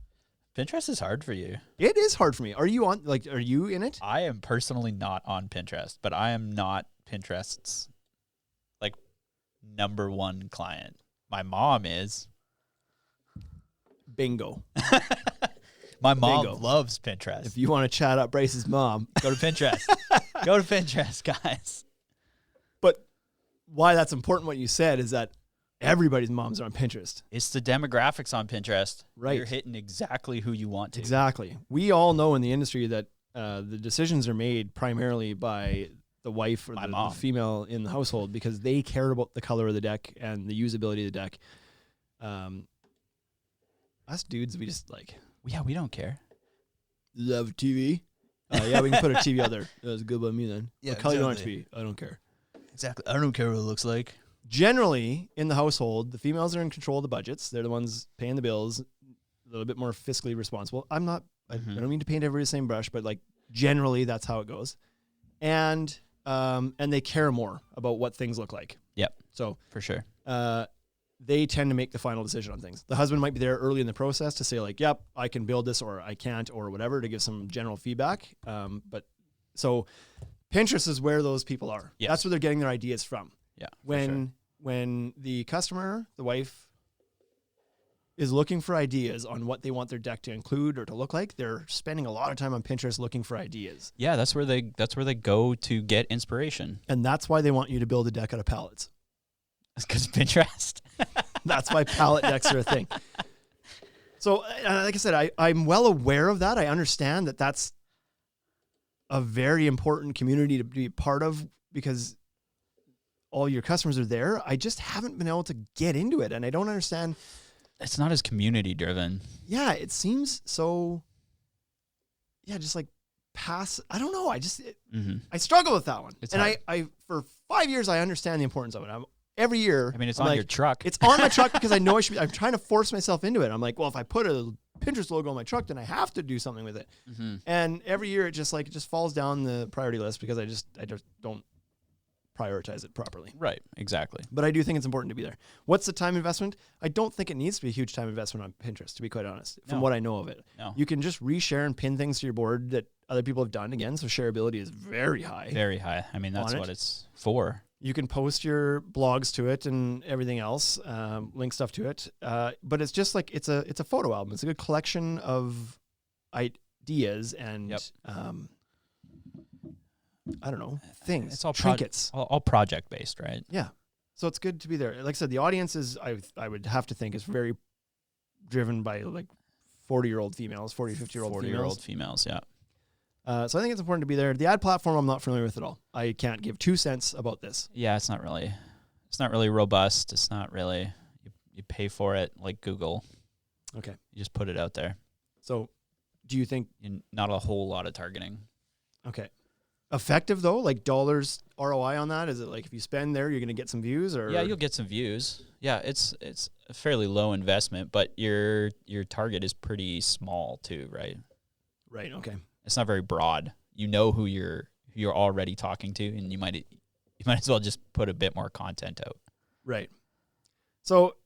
Pinterest is hard for you. It is hard for me. Are you in it? I am personally not on Pinterest, but I am not Pinterest's like number one client. My mom is. Bingo. My mom loves Pinterest. If you want to chat up Bryce's mom, go to Pinterest. Go to Pinterest, guys. But why that's important, what you said, is that everybody's moms are on Pinterest. It's the demographics on Pinterest. Right. You're hitting exactly who you want to. Exactly. We all know in the industry that the decisions are made primarily by the wife or the female in the household because they care about the color of the deck and the usability of the deck. Us dudes, we just like... Yeah, we don't care. Love TV. Yeah, we can put a TV out there. That was good by me then. Yeah, what color you want it to be? I don't care. Exactly. I don't care what it looks like. Generally, in the household, the females are in control of the budgets. They're the ones paying the bills, a little bit more fiscally responsible. I don't mean to paint everybody the same brush, but like generally that's how it goes. And they care more about what things look like. Yep. So for sure. They tend to make the final decision on things. The husband might be there early in the process to say like, yep, I can build this or I can't or whatever to give some general feedback. But so Pinterest is where those people are. Yes. That's where they're getting their ideas from. Yeah. When the customer, the wife, is looking for ideas on what they want their deck to include or to look like, they're spending a lot of time on Pinterest looking for ideas. Yeah, that's where they go to get inspiration. And that's why they want you to build a deck out of pallets. It's because of Pinterest. That's why pallet decks are a thing. So, like I said, I'm well aware of that. I understand that that's a very important community to be part of because all your customers are there. I just haven't been able to get into it, and I don't understand. It's not as community driven. Yeah, it seems so. Yeah, just like pass. I don't know. I struggle with that one. It's and hard. I for 5 years I understand the importance of it. Every year, it's I'm on like, your truck. It's on my truck because I know I should be. I'm trying to force myself into it. I'm like, well, if I put a Pinterest logo on my truck, then I have to do something with it. Mm-hmm. And every year, it just falls down the priority list because I just don't prioritize it properly. Right. Exactly. But I do think it's important to be there. What's the time investment? I don't think it needs to be a huge time investment on Pinterest, to be quite honest, from what I know of it. No. You can just reshare and pin things to your board that other people have done again. So shareability is very high. Very high. I mean, that's what it's for. You can post your blogs to it and everything else, link stuff to it. But it's just like it's a photo album. It's a good collection of ideas and I don't know, things. It's all trinkets, all project based, right? Yeah. So it's good to be there. Like I said, the audience is I would have to think is very driven by like 40-year-old females, 40, 50-year-old females. Yeah. So I think it's important to be there. The ad platform I'm not familiar with at all. I can't give 2 cents about this. Yeah, it's not really robust. It's not really, you pay for it like Google. Okay. You just put it out there. So do you think? Not a whole lot of targeting. Okay. Effective though? Like dollars ROI on that? Is it like if you spend there, you're going to get some views or? Yeah, you'll get some views. Yeah, it's a fairly low investment, but your target is pretty small too, right? Right. Okay. It's not very broad. You know who you're already talking to, and you might as well just put a bit more content out. Right. So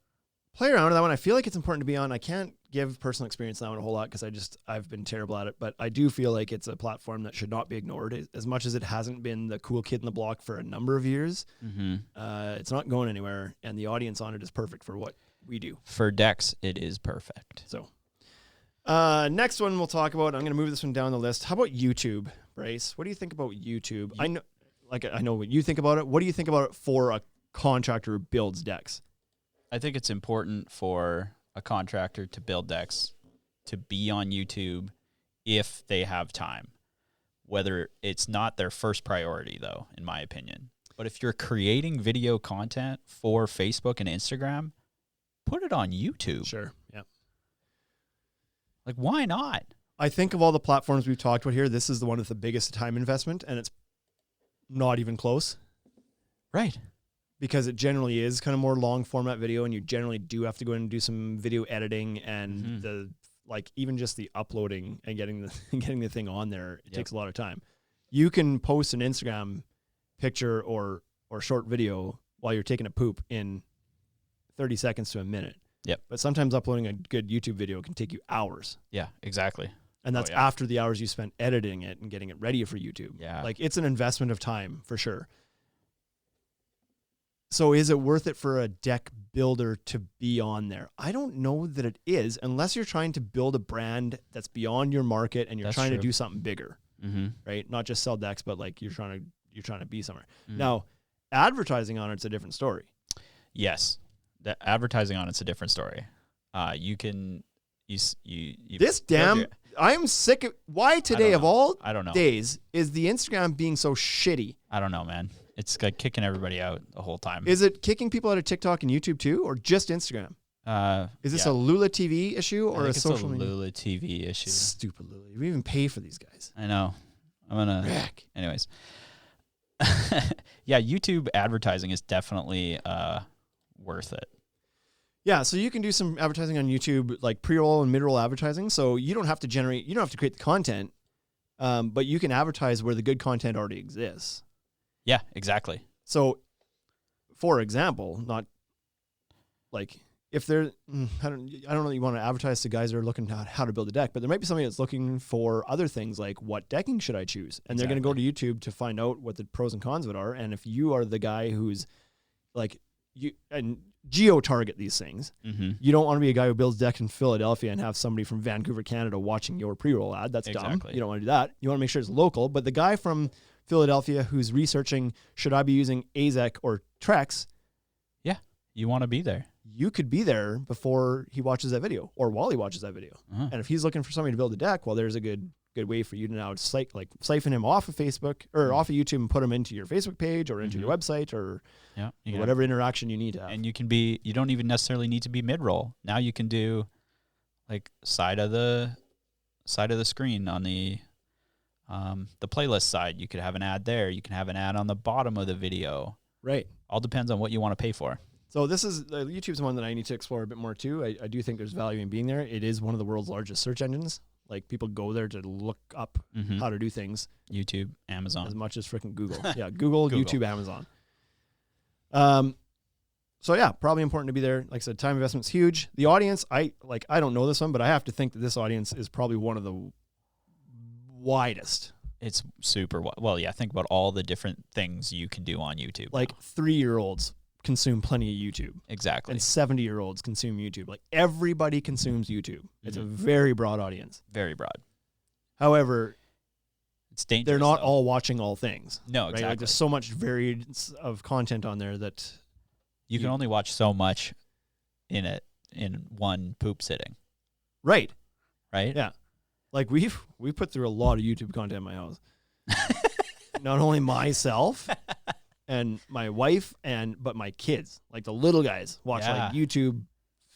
play around with that one. I feel like it's important to be on. I can't give personal experience on that one a whole lot because I've been terrible at it, but I do feel like it's a platform that should not be ignored. As much as it hasn't been the cool kid in the block for a number of years, it's not going anywhere, and the audience on it is perfect for what we do. For decks, it is perfect. So. Next one we'll talk about. I'm going to move this one down the list. How about YouTube, Bryce? What do you think about YouTube? I know what you think about it. What do you think about it for a contractor who builds decks? I think it's important for a contractor to build decks to be on YouTube if they have time. Whether it's not their first priority, though, in my opinion. But if you're creating video content for Facebook and Instagram, put it on YouTube. Sure. Yeah. Like, why not? I think of all the platforms we've talked about here, this is the one with the biggest time investment, and it's not even close. Right. because it generally is kind of more long format video, and you generally do have to go in and do some video editing and the even just the uploading and getting the thing on there. It takes a lot of time. You can post an Instagram picture or short video while you're taking a poop in 30 seconds to a minute. Yep. But sometimes uploading a good YouTube video can take you hours. Yeah, exactly. And that's after the hours you spent editing it and getting it ready for YouTube. Yeah. Like, it's an investment of time for sure. So is it worth it for a deck builder to be on there? I don't know that it is, unless you're trying to build a brand that's beyond your market and you're trying to do something bigger, right? Not just sell decks, but like you're trying to be somewhere. Now, advertising on it's a different story. Yes, the advertising on it's a different story. You can I am sick of why today of all days is the Instagram being so shitty. I don't know, man. It's like kicking everybody out the whole time. Is it kicking people out of TikTok and YouTube too, or just Instagram? Is this a Lula TV issue or a social media? Lula TV issue. Stupid Lula. We even pay for these guys. I know. I'm gonna. Anyways. Yeah, YouTube advertising is definitely worth it. Yeah, so you can do some advertising on YouTube, like pre-roll and mid-roll advertising. So you don't have to create the content, but you can advertise where the good content already exists. Yeah, exactly. So, for example, not like if they're, I don't know that you want to advertise to guys that are looking at how to build a deck, but there might be somebody that's looking for other things like what decking should I choose? And they're going to go to YouTube to find out what the pros and cons of it are. And if you are the guy who's like, and geo-target these things, you don't want to be a guy who builds decks in Philadelphia and have somebody from Vancouver, Canada watching your pre-roll ad. That's dumb. You don't want to do that. You want to make sure it's local. But the guy from Philadelphia who's researching, should I be using AZEC or Trex? Yeah, you want to be there. You could be there before he watches that video or while he watches that video. And if he's looking for somebody to build a deck, well, there's a good way for you to now siphon him off of Facebook or off of YouTube and put him into your Facebook page or into your website or whatever interaction you need to have. And you don't even necessarily need to be mid-roll. Now you can do like side of the screen on the playlist side. You could have an ad there. You can have an ad on the bottom of the video. Right. All depends on what you want to pay for. So this is YouTube's one that I need to explore a bit more too. I do think there's value in being there. It is one of the world's largest search engines. Like, people go there to look up how to do things. YouTube, Amazon. As much as freaking Google. Yeah, Google, YouTube, Amazon. So yeah, probably important to be there. Like I said, time investment's huge. The audience, I don't know this one, but I have to think that this audience is probably one of the widest. It's super well, yeah, think about all the different things you can do on YouTube. Like 3-year-olds consume plenty of YouTube. Exactly. And 70-year-olds consume YouTube. Like, everybody consumes YouTube. It's a very broad audience. Very broad. However, it's dangerous. They're not all watching all things. No, right? exactly. Like, there's so much variance of content on there that you can only watch so much in one poop sitting. Right. Right? Yeah. Like, we put through a lot of YouTube content in my house. Not only myself and my wife, but my kids. Like, the little guys watch like YouTube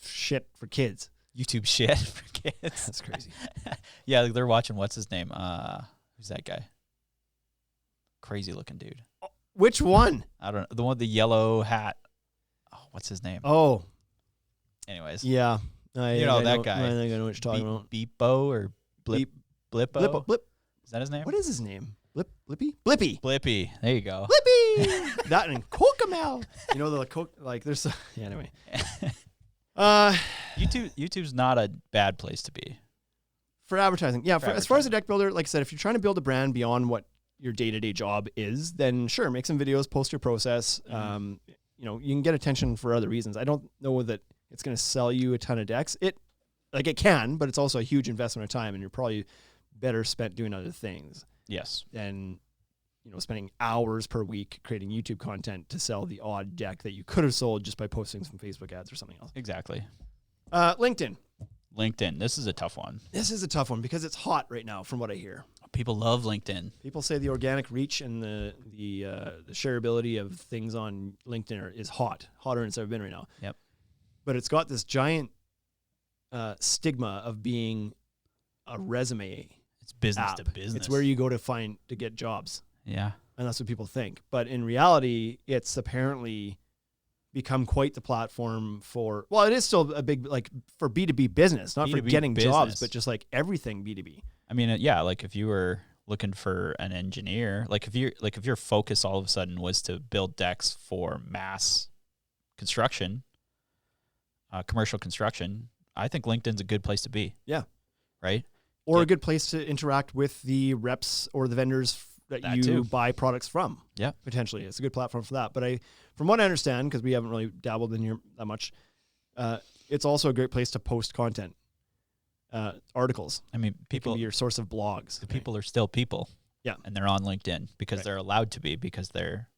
shit for kids. YouTube shit for kids. That's crazy. Yeah, like they're watching, what's his name? Who's that guy? Crazy looking dude. Which one? I don't know. The one with the yellow hat. Oh, what's his name? Oh. Anyways. Yeah. That guy. I think I know what you're talking about. Beepo or Blippo? Blip. Is that his name? What is his name? Blippy. Blippy. There you go. Blippy. That and Cocamel. You know, there's anyway. YouTube's not a bad place to be. For advertising. Yeah, as far as a deck builder, like I said, if you're trying to build a brand beyond what your day-to-day job is, then sure, make some videos, post your process. You can get attention for other reasons. I don't know that it's going to sell you a ton of decks. It can, but it's also a huge investment of time, and you're probably better spent doing other things. Yes. Than, spending hours per week creating YouTube content to sell the odd deck that you could have sold just by posting some Facebook ads or something else. Exactly. LinkedIn. This is a tough one. This is a tough one because it's hot right now from what I hear. People love LinkedIn. People say the organic reach and the shareability of things on LinkedIn is hotter than it's ever been right now. Yep. But it's got this giant stigma of being a resume. It's business app. to business. It's where you go to get jobs. Yeah. And that's what people think. But in reality, it's apparently become quite the platform for, well, it is still a big, like for B2B business, not for B2B getting business. jobs, but just like everything B2B. I mean, yeah, like if you were looking for an engineer, like if your focus all of a sudden was to build decks for mass construction, commercial construction, I think LinkedIn's a good place to be. Yeah. Right? Or a good place to interact with the reps or the vendors that you too. buy products from. Yeah. Potentially. It's a good platform for that. But from what I understand, because we haven't really dabbled in here that much, it's also a great place to post content, articles. I mean, It can be your source of blogs. the people are still people. Yeah. And they're on LinkedIn because Right. they're allowed to be, because their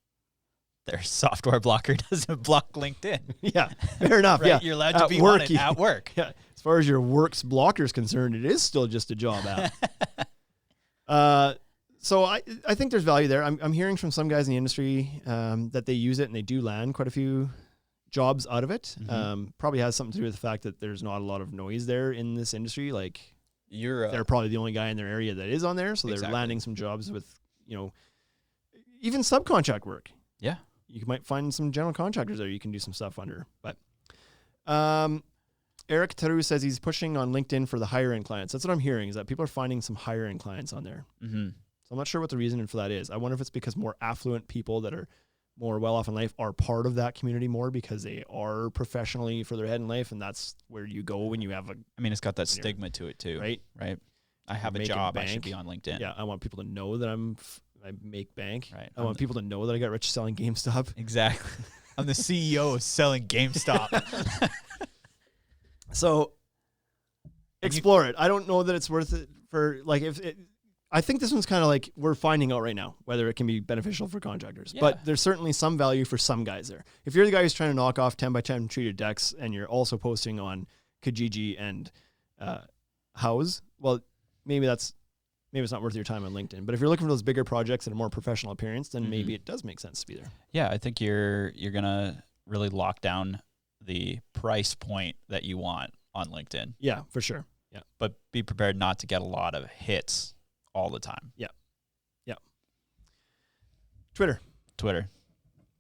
software blocker doesn't block LinkedIn. Yeah, fair enough. Right? Yeah, You're allowed to At be work, on it you- at work. Yeah, as far as your work's blocker is concerned, it is still just a job app. So I think there's value there. I'm hearing from some guys in the industry that they use it and they do land quite a few jobs out of it. Mhm. Probably has something to do with the fact that there's not a lot of noise there in this industry. Like You're they're probably the only guy in their area that is on there, so they're Exactly. landing some jobs with, even subcontract work. yeah. You might find some general contractors there you can do some stuff under. But Eric Taru says he's pushing on LinkedIn for the higher end clients. That's what I'm hearing, is that people are finding some higher end clients on there. Mm-hmm. So I'm not sure what the reason for that is. I wonder if it's because more affluent people that are more well off in life are part of that community more because they are professionally further ahead in life, and that's where you go when you have I mean, it's got that stigma to it too, right. I have a Making job. I bank. should be on LinkedIn. Yeah, I want people to know that I make bank. Right. I want people to know that I got rich selling GameStop. Exactly. I'm the CEO of selling GameStop. So explore it. I don't know that it's worth it for I think this one's kind of like we're finding out right now whether it can be beneficial for contractors. Yeah. But there's certainly some value for some guys there. If you're the guy who's trying to knock off 10 by 10 treated decks and you're also posting on Kijiji and House, well, maybe it's not worth your time on LinkedIn. But if you're looking for those bigger projects and a more professional appearance, then maybe it does make sense to be there. Yeah, I think you're gonna really lock down the price point that you want on LinkedIn. Yeah, for sure. Yeah. But be prepared not to get a lot of hits all the time. Yeah. Twitter. Twitter.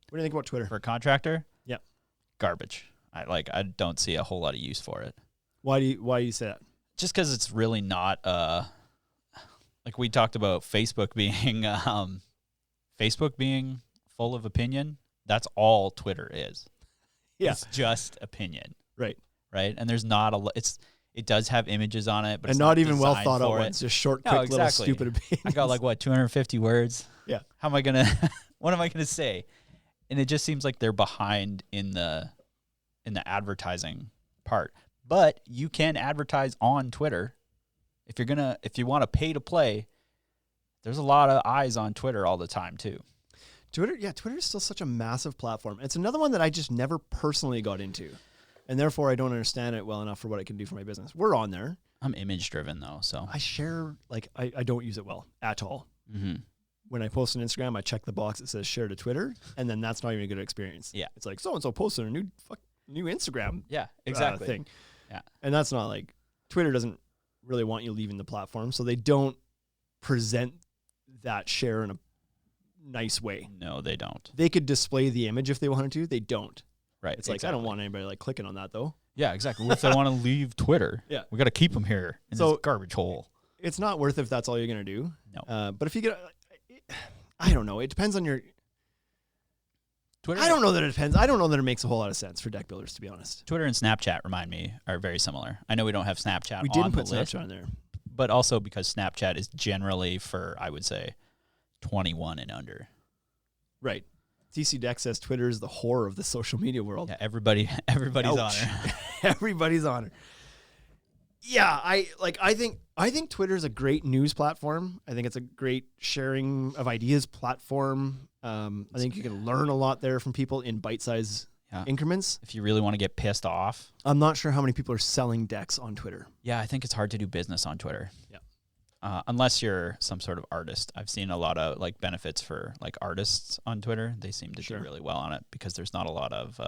What do you think about Twitter? For a contractor? Yeah. Garbage. I don't see a whole lot of use for it. Why do you say that? Just because it's really not like we talked about Facebook being full of opinion. That's all Twitter is. Yeah. It's just opinion. Right. Right. And there's not it does have images on it, but And it's not even well designed thought out for it. ones, just short, No, quick, little exactly. stupid opinions. I got 250 words. Yeah. How am I what am I gonna say? And it just seems like they're behind in the advertising part. But you can advertise on Twitter. If you want to pay to play, there's a lot of eyes on Twitter all the time too. Twitter is still such a massive platform. It's another one that I just never personally got into. And therefore I don't understand it well enough for what it can do for my business. We're on there. I'm image driven though, so I share, I don't use it well at all. mm-hmm. When I post on Instagram, I check the box that says share to Twitter, and then that's not even a good experience. Yeah. It's like so-and-so posted a new Instagram exactly. thing. Yeah. And that's not Twitter doesn't really want you leaving the platform, so they don't present that share in a nice way. No, they don't. They could display the image if they wanted to. They don't. Right. It's I don't want anybody clicking on that though. Yeah, exactly. What if they want to leave Twitter? Yeah. We got to keep them here in So- this garbage hole. It's not worth it if that's all you're going to do. No. But if you get, I don't know. It depends on your. Twitter. I don't know that it depends. I don't know that it makes a whole lot of sense for deck builders, to be honest. Twitter and Snapchat are very similar. I know we don't have Snapchat We on didn't the put list, Snapchat on there. but also because Snapchat is generally for, I would say, 21 and under. Right. TC Deck says Twitter is the whore of the social media world. Yeah, everybody's on Ouch. it. Everybody's on it. Yeah, I think Twitter is a great news platform. I think it's a great sharing of ideas platform. I think you can learn a lot there from people in bite-sized increments. If you really want to get pissed off. I'm not sure how many people are selling decks on Twitter. Yeah, I think it's hard to do business on Twitter. Yeah. Unless you're some sort of artist. I've seen a lot of benefits for artists on Twitter. They seem to do really well on it because there's not a lot of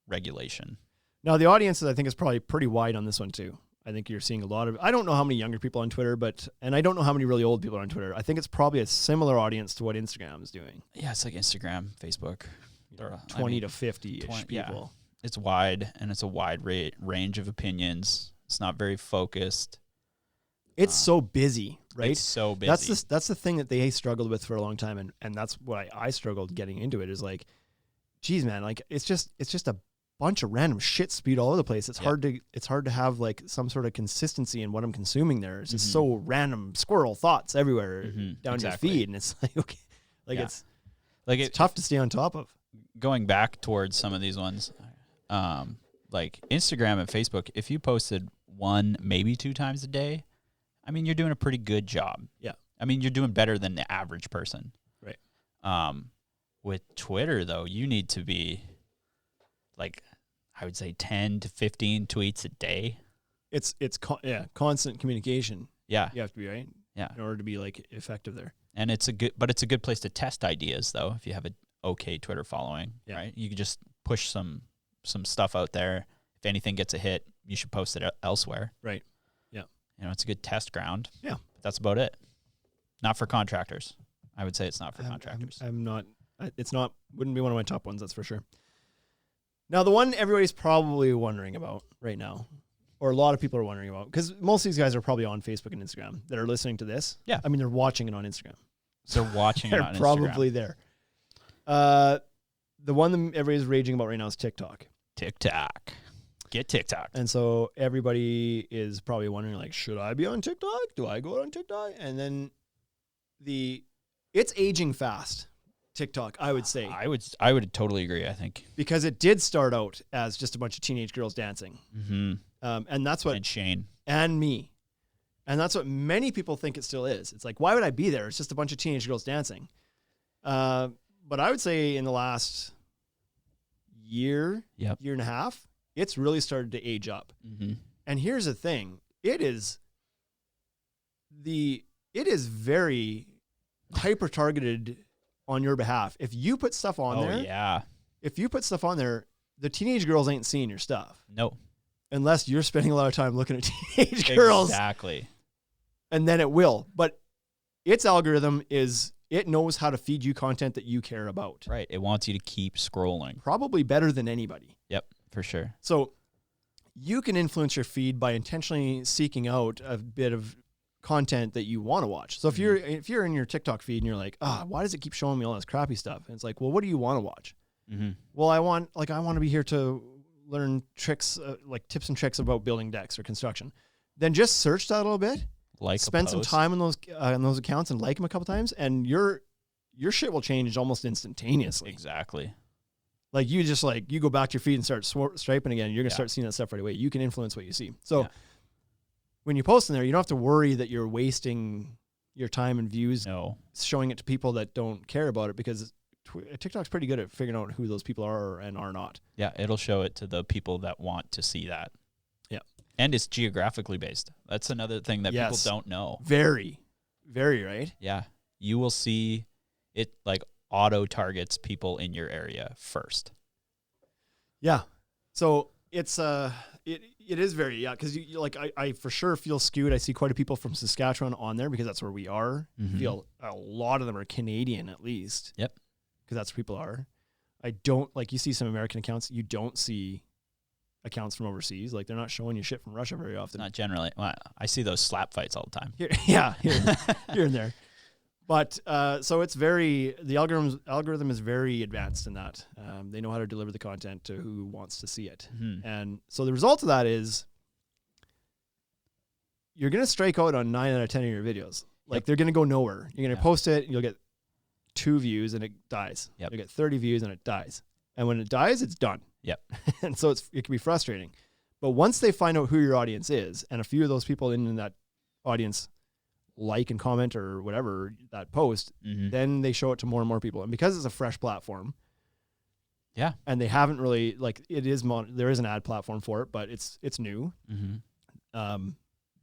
regulation. Now, the audience, I think, is probably pretty wide on this one, too. I think you're seeing a lot of, I don't know how many younger people on Twitter, and I don't know how many really old people are on Twitter. I think it's probably a similar audience to what Instagram is doing. Yeah, it's like Instagram, Facebook. 20 to 50-ish people. It's wide, and it's a wide range of opinions. It's not very focused. It's so busy, right? It's so busy. That's the thing that they struggled with for a long time, and that's why I struggled getting into it. Is like, geez, man, like it's just a bunch of random shit spewed all over the place. It's hard to have like some sort of consistency in what I'm consuming there. It's just so random squirrel thoughts everywhere down your feed, and it's like it's tough to stay on top of. Going back towards some of these ones, like Instagram and Facebook, if you posted 1, maybe 2 times a day, I mean, you're doing a pretty good job. Yeah. I mean, you're doing better than the average person. Right. With Twitter, though, you need to be like, I would say 10 to 15 tweets a day. It's constant communication. Yeah. You have to be, right? Yeah. In order to be like effective there. And it's a good place to test ideas, though, if you have a okay Twitter following, right? You can just push some stuff out there. If anything gets a hit, you should post it elsewhere. Right. Yeah. You know, it's a good test ground. Yeah. But that's about it. Not for contractors. I would say it's not for contractors. Wouldn't be one of my top ones, that's for sure. Now, the one everybody's probably wondering about right now, or a lot of people are wondering about, because most of these guys are probably on Facebook and Instagram that are listening to this. Yeah. I mean, they're watching it on Instagram. They're watching it on Instagram. They're probably there. The one that everybody's raging about right now is TikTok. TikTok. Get TikTok. And so everybody is probably wondering, like, should I be on TikTok? Do I go on TikTok? And then it's aging fast, TikTok, I would say. I would totally agree, I think. Because it did start out as just a bunch of teenage girls dancing. Mm-hmm. And that's what... And Shane. And me. And that's what many people think it still is. It's like, why would I be there? It's just a bunch of teenage girls dancing. But I would say in the last year and a half, it's really started to age up. Mm-hmm. And here's the thing. It is very hyper-targeted on your behalf. If you put stuff on there, the teenage girls ain't seeing your stuff. No. Unless you're spending a lot of time looking at teenage girls. Exactly. And then it will. But its algorithm it knows how to feed you content that you care about. Right. It wants you to keep scrolling. Probably better than anybody. Yep, for sure. So you can influence your feed by intentionally seeking out a bit of content that you want to watch. So if you're in your TikTok feed and you're like, why does it keep showing me all this crappy stuff? And it's like, well, what do you want to watch? Mm-hmm. Well, I want to be here to learn tricks, like tips and tricks about building decks or construction. Then just search that a little bit. Spend some time on those accounts and like them a couple times, and your shit will change almost instantaneously. Exactly. Like you go back to your feed and start striping again. You're gonna start seeing that stuff right away. You can influence what you see. So when you post in there, you don't have to worry that you're wasting your time and views showing it to people that don't care about it, because TikTok's pretty good at figuring out who those people are and are not. Yeah, it'll show it to the people that want to see that. Yeah. And it's geographically based. That's another thing that people don't know. Very, very, right? Yeah. You will see it like auto targets people in your area first. Yeah. So it's it is very, because you like I for sure feel skewed. I see quite a people from Saskatchewan on there because that's where we are. Mm-hmm. I feel a lot of them are Canadian at least. Yep. Because that's where people are. I don't, like, you see some American accounts, you don't see accounts from overseas. Like, they're not showing you shit from Russia very often. Not generally. Well, I see those slap fights all the time. Here and there. But so it's the algorithm is very advanced in that. They know how to deliver the content to who wants to see it. Mm-hmm. And so the result of that is you're going to strike out on 9 out of 10 of your videos. Like, they're going to go nowhere. You're going to post it, you'll get 2 views and it dies. Yep. You get 30 views and it dies. And when it dies, it's done. Yep. And so it can be frustrating. But once they find out who your audience is, and a few of those people in that audience like and comment or whatever that post, then they show it to more and more people. And because it's a fresh platform, and they haven't really, like, there is an ad platform for it, but it's new. Mm-hmm.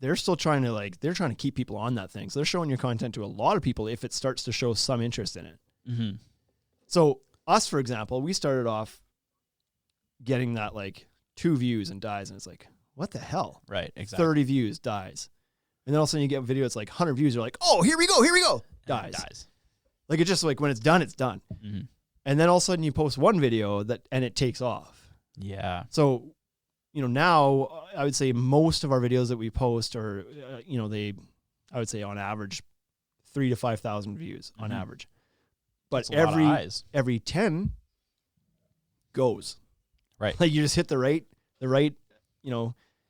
They're still trying to keep people on that thing. So they're showing your content to a lot of people if it starts to show some interest in it. Mm-hmm. So us, for example, we started off getting that like 2 views and dies. And it's like, what the hell? Right. Exactly. 30 views, dies. And then all of a sudden you get a video, it's like 100 views. You're like, oh, here we go. Dies. Dies. Like, it's just like, when it's done, it's done. Mm-hmm. And then all of a sudden you post one video and it takes off. Yeah. So, now I would say most of our videos that we post are, I would say on average, 3,000 to 5,000 views on average. But every 10 goes. Right. Like you just hit the right,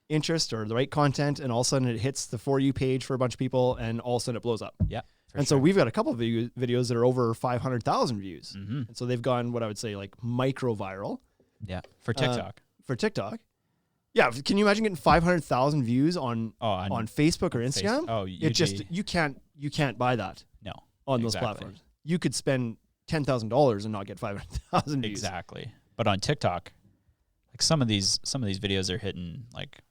interest or the right content, and all of a sudden it hits the For You page for a bunch of people, and all of a sudden it blows up. Yeah. So we've got a couple of videos that are over 500,000 views. Mm-hmm. And so they've gone what I would say like micro viral. Yeah. For TikTok. Yeah. Can you imagine getting 500,000 views on Facebook or Instagram? You can't buy that. No. On those platforms. You could spend $10,000 and not get 500,000 views. Exactly. But on TikTok, like some of these videos are hitting like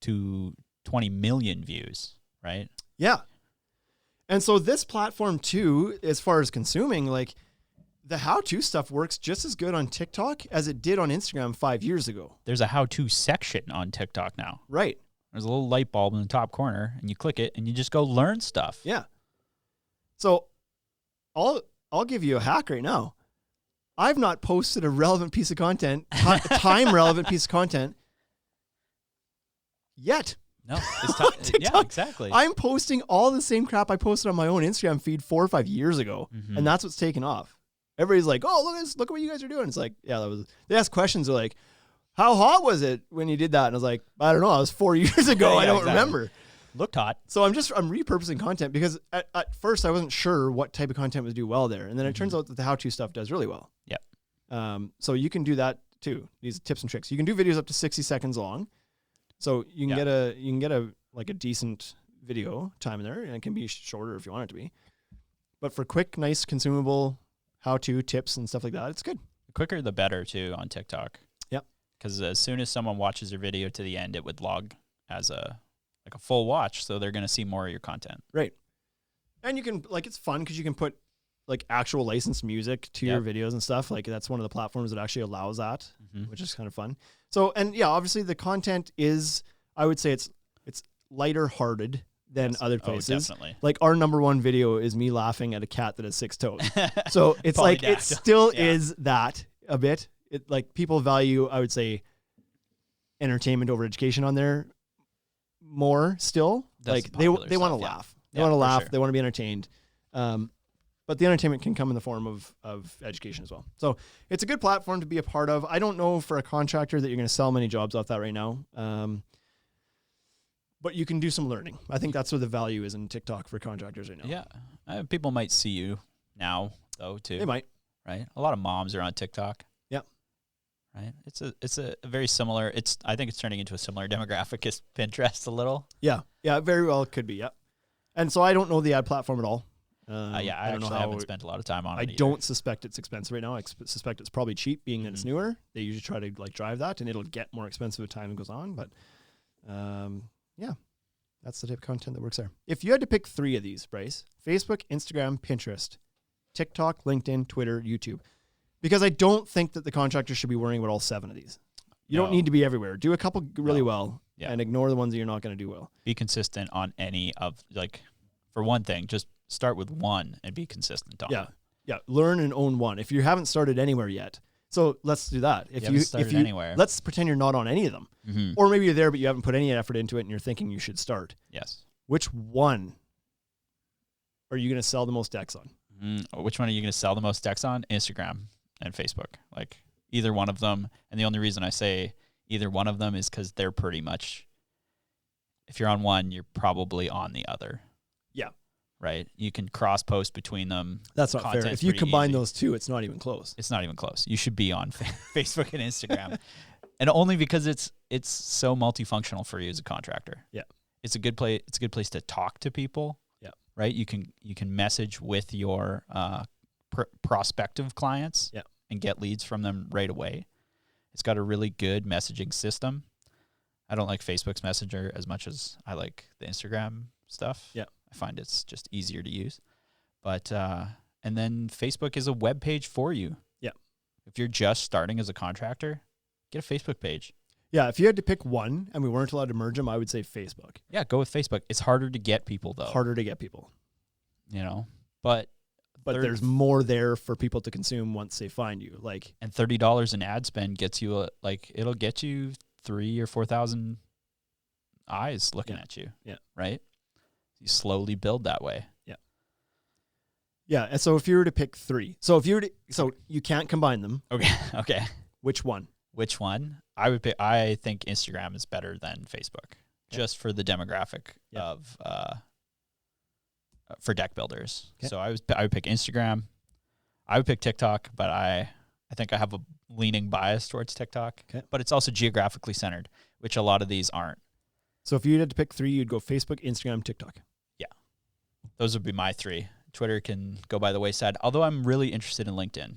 20 million views, right? Yeah. And so this platform too, as far as consuming, like the how-to stuff works just as good on TikTok as it did on Instagram 5 years ago. There's a how-to section on TikTok now. Right. There's a little light bulb in the top corner, and you click it, and you just go learn stuff. Yeah. So I'll give you a hack right now. I've not posted a relevant piece of content, time-relevant piece of content yet. No, it's time. Yeah, exactly. I'm posting all the same crap I posted on my own Instagram feed 4 or 5 years ago, and that's what's taken off. Everybody's like, "Oh, look at what you guys are doing." It's like, yeah, they ask questions. They're like, "How hot was it when you did that?" And I was like, "I don't know. It was 4 years ago. Yeah, I don't remember." Looked hot. So I'm repurposing content because at first I wasn't sure what type of content would do well there, and then it turns out that the how-to stuff does really well. Yep. So you can do that too. These tips and tricks. You can do videos up to 60 seconds long. So you can get a decent video time in there, and it can be shorter if you want it to be. But for quick, nice, consumable how-to tips and stuff like that, it's good. The quicker the better too on TikTok. Yep. Because as soon as someone watches your video to the end, it would log as a full watch, so they're going to see more of your content. Right. And you can it's fun because you can put like actual licensed music to your videos and stuff. Like that's one of the platforms that actually allows that, which is kind of fun. So, and yeah, obviously the content is, I would say it's lighter hearted than other places. Oh, definitely. Like our number one video is me laughing at a cat that has 6 toes. So it's like, it still is that a bit. It like people value, I would say, entertainment over education on there more still. That's like they want to laugh. They want to laugh. Sure. They want to be entertained. But the entertainment can come in the form of education as well. So it's a good platform to be a part of. I don't know for a contractor that you're going to sell many jobs off that right now. But you can do some learning. I think that's where the value is in TikTok for contractors right now. Yeah. People might see you now though too. They might. Right? A lot of moms are on TikTok. Yeah. Right? It's a very similar, I think it's turning into a similar demographic as Pinterest a little. Yeah. Yeah, very well it could be. Yeah. And so I don't know the ad platform at all. I actually haven't spent a lot of time on it. I don't suspect it's expensive right now. I suspect it's probably cheap, being that it's newer. They usually try to drive that, and it'll get more expensive as time goes on. But yeah, that's the type of content that works there. If you had to pick 3 of these, Bryce: Facebook, Instagram, Pinterest, TikTok, LinkedIn, Twitter, YouTube, because I don't think that the contractor should be worrying about all 7 of these. You don't need to be everywhere. Do a couple really well, and ignore the ones that you're not going to do well. Be consistent on any of for one thing, just start with one and be consistent on it. Yeah. Learn and own one. If you haven't started anywhere yet, so let's do that. If you anywhere, let's pretend you're not on any of them, or maybe you're there but you haven't put any effort into it and you're thinking you should start. Yes. Which one are you going to sell the most decks on? Which one are you going to sell the most decks on? Instagram and Facebook. Like either one of them. And the only reason I say either one of them is because they're pretty much, if you're on one, you're probably on the other. Yeah. Right? You can cross-post between them. That's not fair. If you combine those two, it's not even close. It's not even close. You should be on Facebook and Instagram. And only because it's so multifunctional for you as a contractor. Yeah. It's a good place. It's a good place to talk to people. Yeah. Right? You can message with your prospective clients. Yeah. And get leads from them right away. It's got a really good messaging system. I don't like Facebook's Messenger as much as I like the Instagram stuff. Yeah. I find it's just easier to use. But and then Facebook is a web page for you. Yeah. If you're just starting as a contractor, get a Facebook page. Yeah, if you had to pick one and we weren't allowed to merge them, I would say Facebook. Yeah, go with Facebook. It's harder to get people though. Harder to get people. But but there's more there for people to consume once they find you. Like, and $30 in ad spend gets you it'll get you 3,000 or 4,000 eyes looking at you. Yeah. Right. You slowly build that way. Yeah. Yeah. And so if you were to pick 3, so you can't combine them. Okay. Okay. Which one? Which one? I would pick. I think Instagram is better than Facebook, just for the demographic of for deck builders. Okay. So I would pick Instagram. I would pick TikTok, but I think I have a leaning bias towards TikTok. Okay. But it's also geographically centered, which a lot of these aren't. So if you had to pick 3, you'd go Facebook, Instagram, TikTok. Yeah, those would be my 3. Twitter can go by the wayside, although I'm really interested in LinkedIn.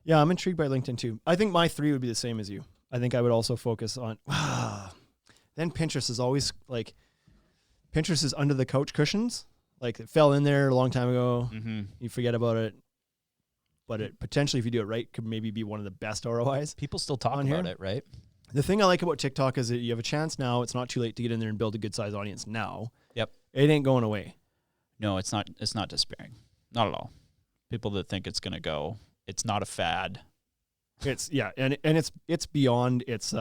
Yeah, I'm intrigued by LinkedIn too. I think my 3 would be the same as you. I think I would also focus on. Then Pinterest is always like, Pinterest is under the couch cushions. Like, it fell in there a long time ago. Mm-hmm. You forget about it. But it potentially, if you do it right, could maybe be one of the best ROIs. People still talk about it, right? The thing I like about TikTok is that you have a chance now. It's not too late to get in there and build a good size audience now. Yep. It ain't going away. No, it's not. It's not despairing. Not at all. People that think it's going to go, it's not a fad. It's and it's beyond its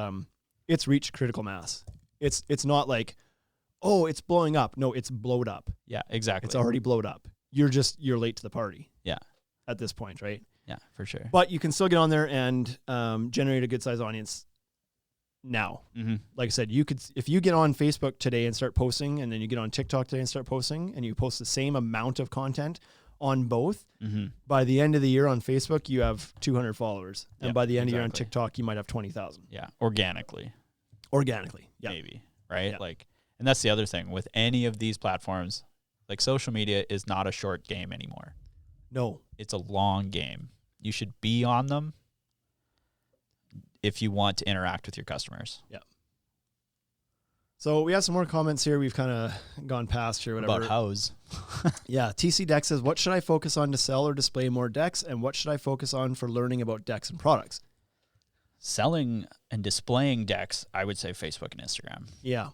reached critical mass. It's not like, oh, it's blowing up. No, it's blowed up. Yeah, exactly. It's already blowed up. You're late to the party. Yeah. At this point, right? Yeah, for sure. But you can still get on there and generate a good size audience now. Mm-hmm. Like I said, if you get on Facebook today and start posting, and then you get on TikTok today and start posting, and you post the same amount of content on both, by the end of the year on Facebook, you have 200 followers. And by the end of the year on TikTok, you might have 20,000. Yeah, organically. Yeah. Maybe, right? Yeah. And that's the other thing with any of these platforms, like social media is not a short game anymore. No. It's a long game. You should be on them if you want to interact with your customers. Yeah. So we have some more comments here. We've kind of gone past here, whatever. About hows. Yeah. TC Deck says, what should I focus on to sell or display more decks? And what should I focus on for learning about decks and products? Selling and displaying decks, I would say Facebook and Instagram. Yeah.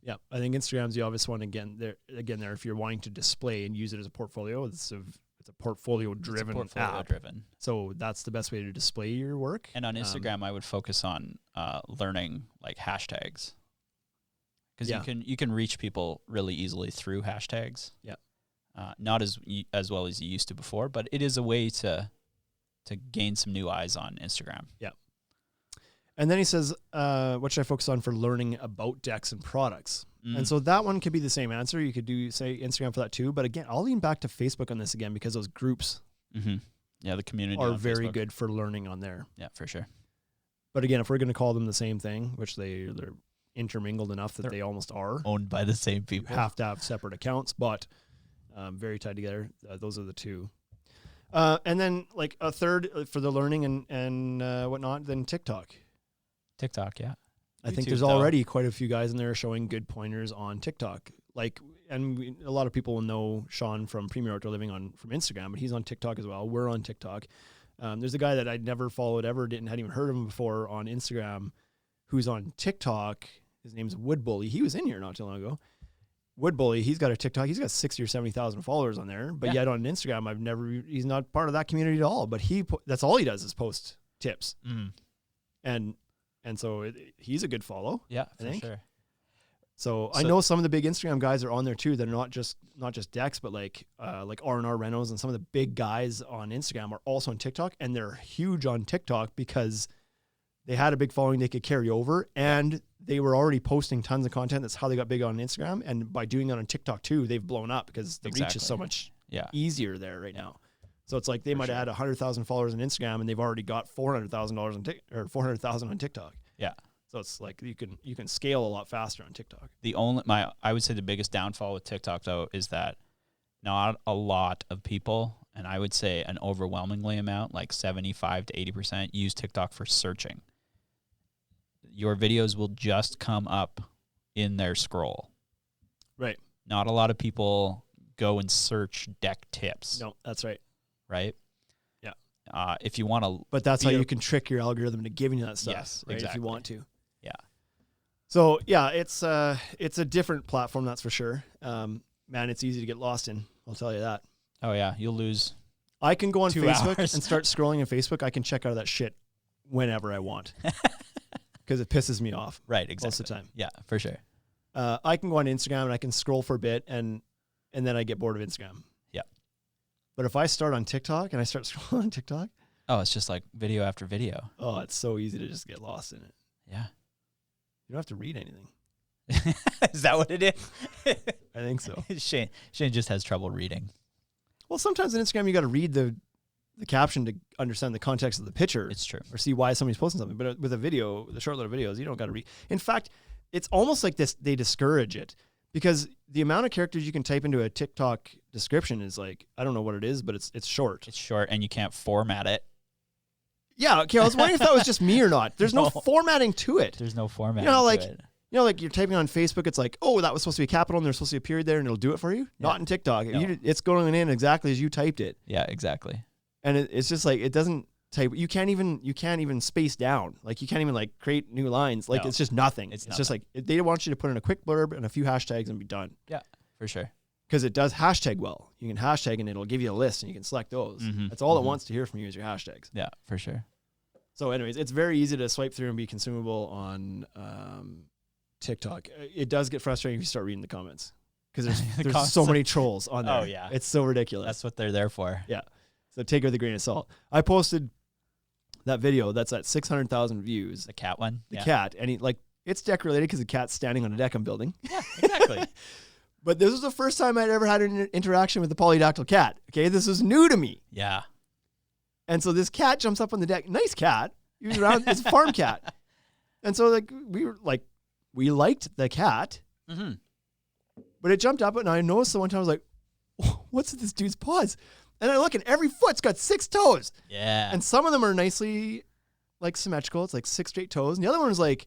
Yeah. I think Instagram's the obvious one. Again, there, if you're wanting to display and use it as a portfolio, it's a portfolio-driven app. So that's the best way to display your work. And on Instagram, I would focus on learning like hashtags, because you can reach people really easily through hashtags. Yeah, not as well as you used to before, but it is a way to gain some new eyes on Instagram. Yeah. And then he says, what should I focus on for learning about decks and products? And so that one could be the same answer. You could say Instagram for that too. But again, I'll lean back to Facebook on this again, because those groups the community are very good for learning on there. Yeah, for sure. But again, if we're going to call them the same thing, which they're intermingled enough that they almost are. Owned by the same people. Have to have separate accounts, but very tied together. Those are the two. And then like a third for the learning and whatnot, then TikTok. TikTok, yeah. I think there's already quite a few guys in there showing good pointers on TikTok. A lot of people will know Sean from Premier Outdoor Living from Instagram, but he's on TikTok as well. We're on TikTok. There's a guy that I'd never followed ever, hadn't even heard of him before on Instagram, who's on TikTok. His name's Wood Bully. He was in here not too long ago. Wood Bully, he's got a TikTok. He's got 60 or 70,000 followers on there, but yet on Instagram, he's not part of that community at all. But that's all he does is post tips. And so he's a good follow. Yeah, for sure. So I know some of the big Instagram guys are on there too. They're not just decks, but like R&R Renos and some of the big guys on Instagram are also on TikTok, and they're huge on TikTok because they had a big following they could carry over, and they were already posting tons of content. That's how they got big on Instagram, and by doing it on TikTok too, they've blown up because the reach is so much easier there right now. So it's like they might have had 100,000 followers on Instagram, and they've already got $400,000 400,000 on TikTok. Yeah. So it's like you can scale a lot faster on TikTok. I would say the biggest downfall with TikTok though is that not a lot of people, and I would say an overwhelmingly amount, like 75 to 80%, use TikTok for searching. Your videos will just come up in their scroll. Right. Not a lot of people go and search deck tips. No, that's right. Right? Yeah. If you want to... But that's how you can trick your algorithm to giving you that stuff. Yes, right? exactly. If you want to. Yeah. So, yeah, it's a different platform, that's for sure. Man, it's easy to get lost in. I'll tell you that. Oh yeah, you'll lose. I can go on 2 Facebook hours. and start scrolling on Facebook. I can check out of that shit whenever I want because it pisses me off. Right, exactly. Most of the time. Yeah, for sure. I can go on Instagram and I can scroll for a bit and then I get bored of Instagram. Yeah. But if I start on TikTok and I start scrolling on TikTok, Oh, it's just like video after video. oh, it's so easy to just get lost in it. Yeah. You don't have to read anything. Is that what it is? I think so. Shane just has trouble reading. Well, sometimes on Instagram you got to read the caption to understand the context of the picture. It's true. Or see why somebody's posting something. But with a video, the short little videos, you don't got to read. In fact, it's almost like this. They discourage it because the amount of characters you can type into a TikTok description is like, I don't know what it is, but it's short. It's short and you can't format it. Yeah. Okay. I was wondering if that was just me or not. There's no formatting to it. There's no format. You know, like, to it. you know, like you're typing on Facebook, it's like, oh, that was supposed to be a capital and there's supposed to be a period there and it'll do it for you. Yeah. Not in TikTok. No. It's going in exactly as you typed it. Yeah, exactly. And it's just like, it doesn't type. You can't even space down. Like you can't even like create new lines. Like No. it's just nothing. It's just like, they want you to put in a quick blurb and a few hashtags and be done. Yeah, for sure. Because it does hashtag well. You can hashtag and it'll give you a list and you can select those. Mhm. That's all it Mhm. wants to hear from you is your hashtags. Yeah, for sure. So anyways, it's very easy to swipe through and be consumable on TikTok. It does get frustrating if you start reading the comments because there's comments so are- many trolls on there. Oh, yeah. It's so ridiculous. That's what they're there for. Yeah. So take it with a grain of salt. I posted that video that's at 600,000 views. The cat one. The Yeah. cat, and it's deck related because the cat's standing on a deck I'm building. Yeah, exactly. But this was the first time I'd ever had an interaction with the polydactyl cat. Okay, this was new to me. Yeah. And so this cat jumps up on the deck. Nice cat. He was around. It's a farm cat. And so we liked the cat, Mm-hmm. but it jumped up and I noticed the one time I was like, what's this dude's paws? And I look and every foot's got 6 toes. Yeah. And some of them are nicely like symmetrical. It's like 6 straight toes. And the other one was like,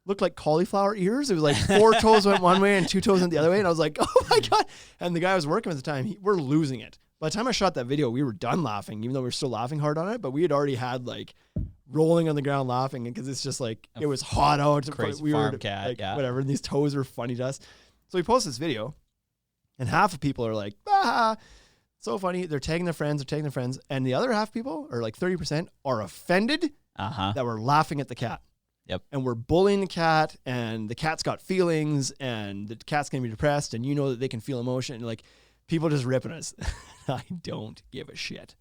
looked like cauliflower ears. It was like 4 toes went one way and 2 toes went the other way. And I was like, oh my God. And the guy I was working with at the time, we're losing it. By the time I shot that video, we were done laughing, even though we were still laughing hard on it. But we had already had like rolling on the ground laughing because it's just like, it was hot out. Crazy farm cat, like, yeah. whatever. And these toes were funny to us. So we post this video and half of people are like, ah, so funny. They're tagging their friends. And the other half of people, or like 30%, are offended Uh-huh. that we're laughing at the cat. Yep. And we're bullying the cat, and the cat's got feelings, and the cat's going to be depressed, and you know that they can feel emotion. And like, people just ripping us. I don't give a shit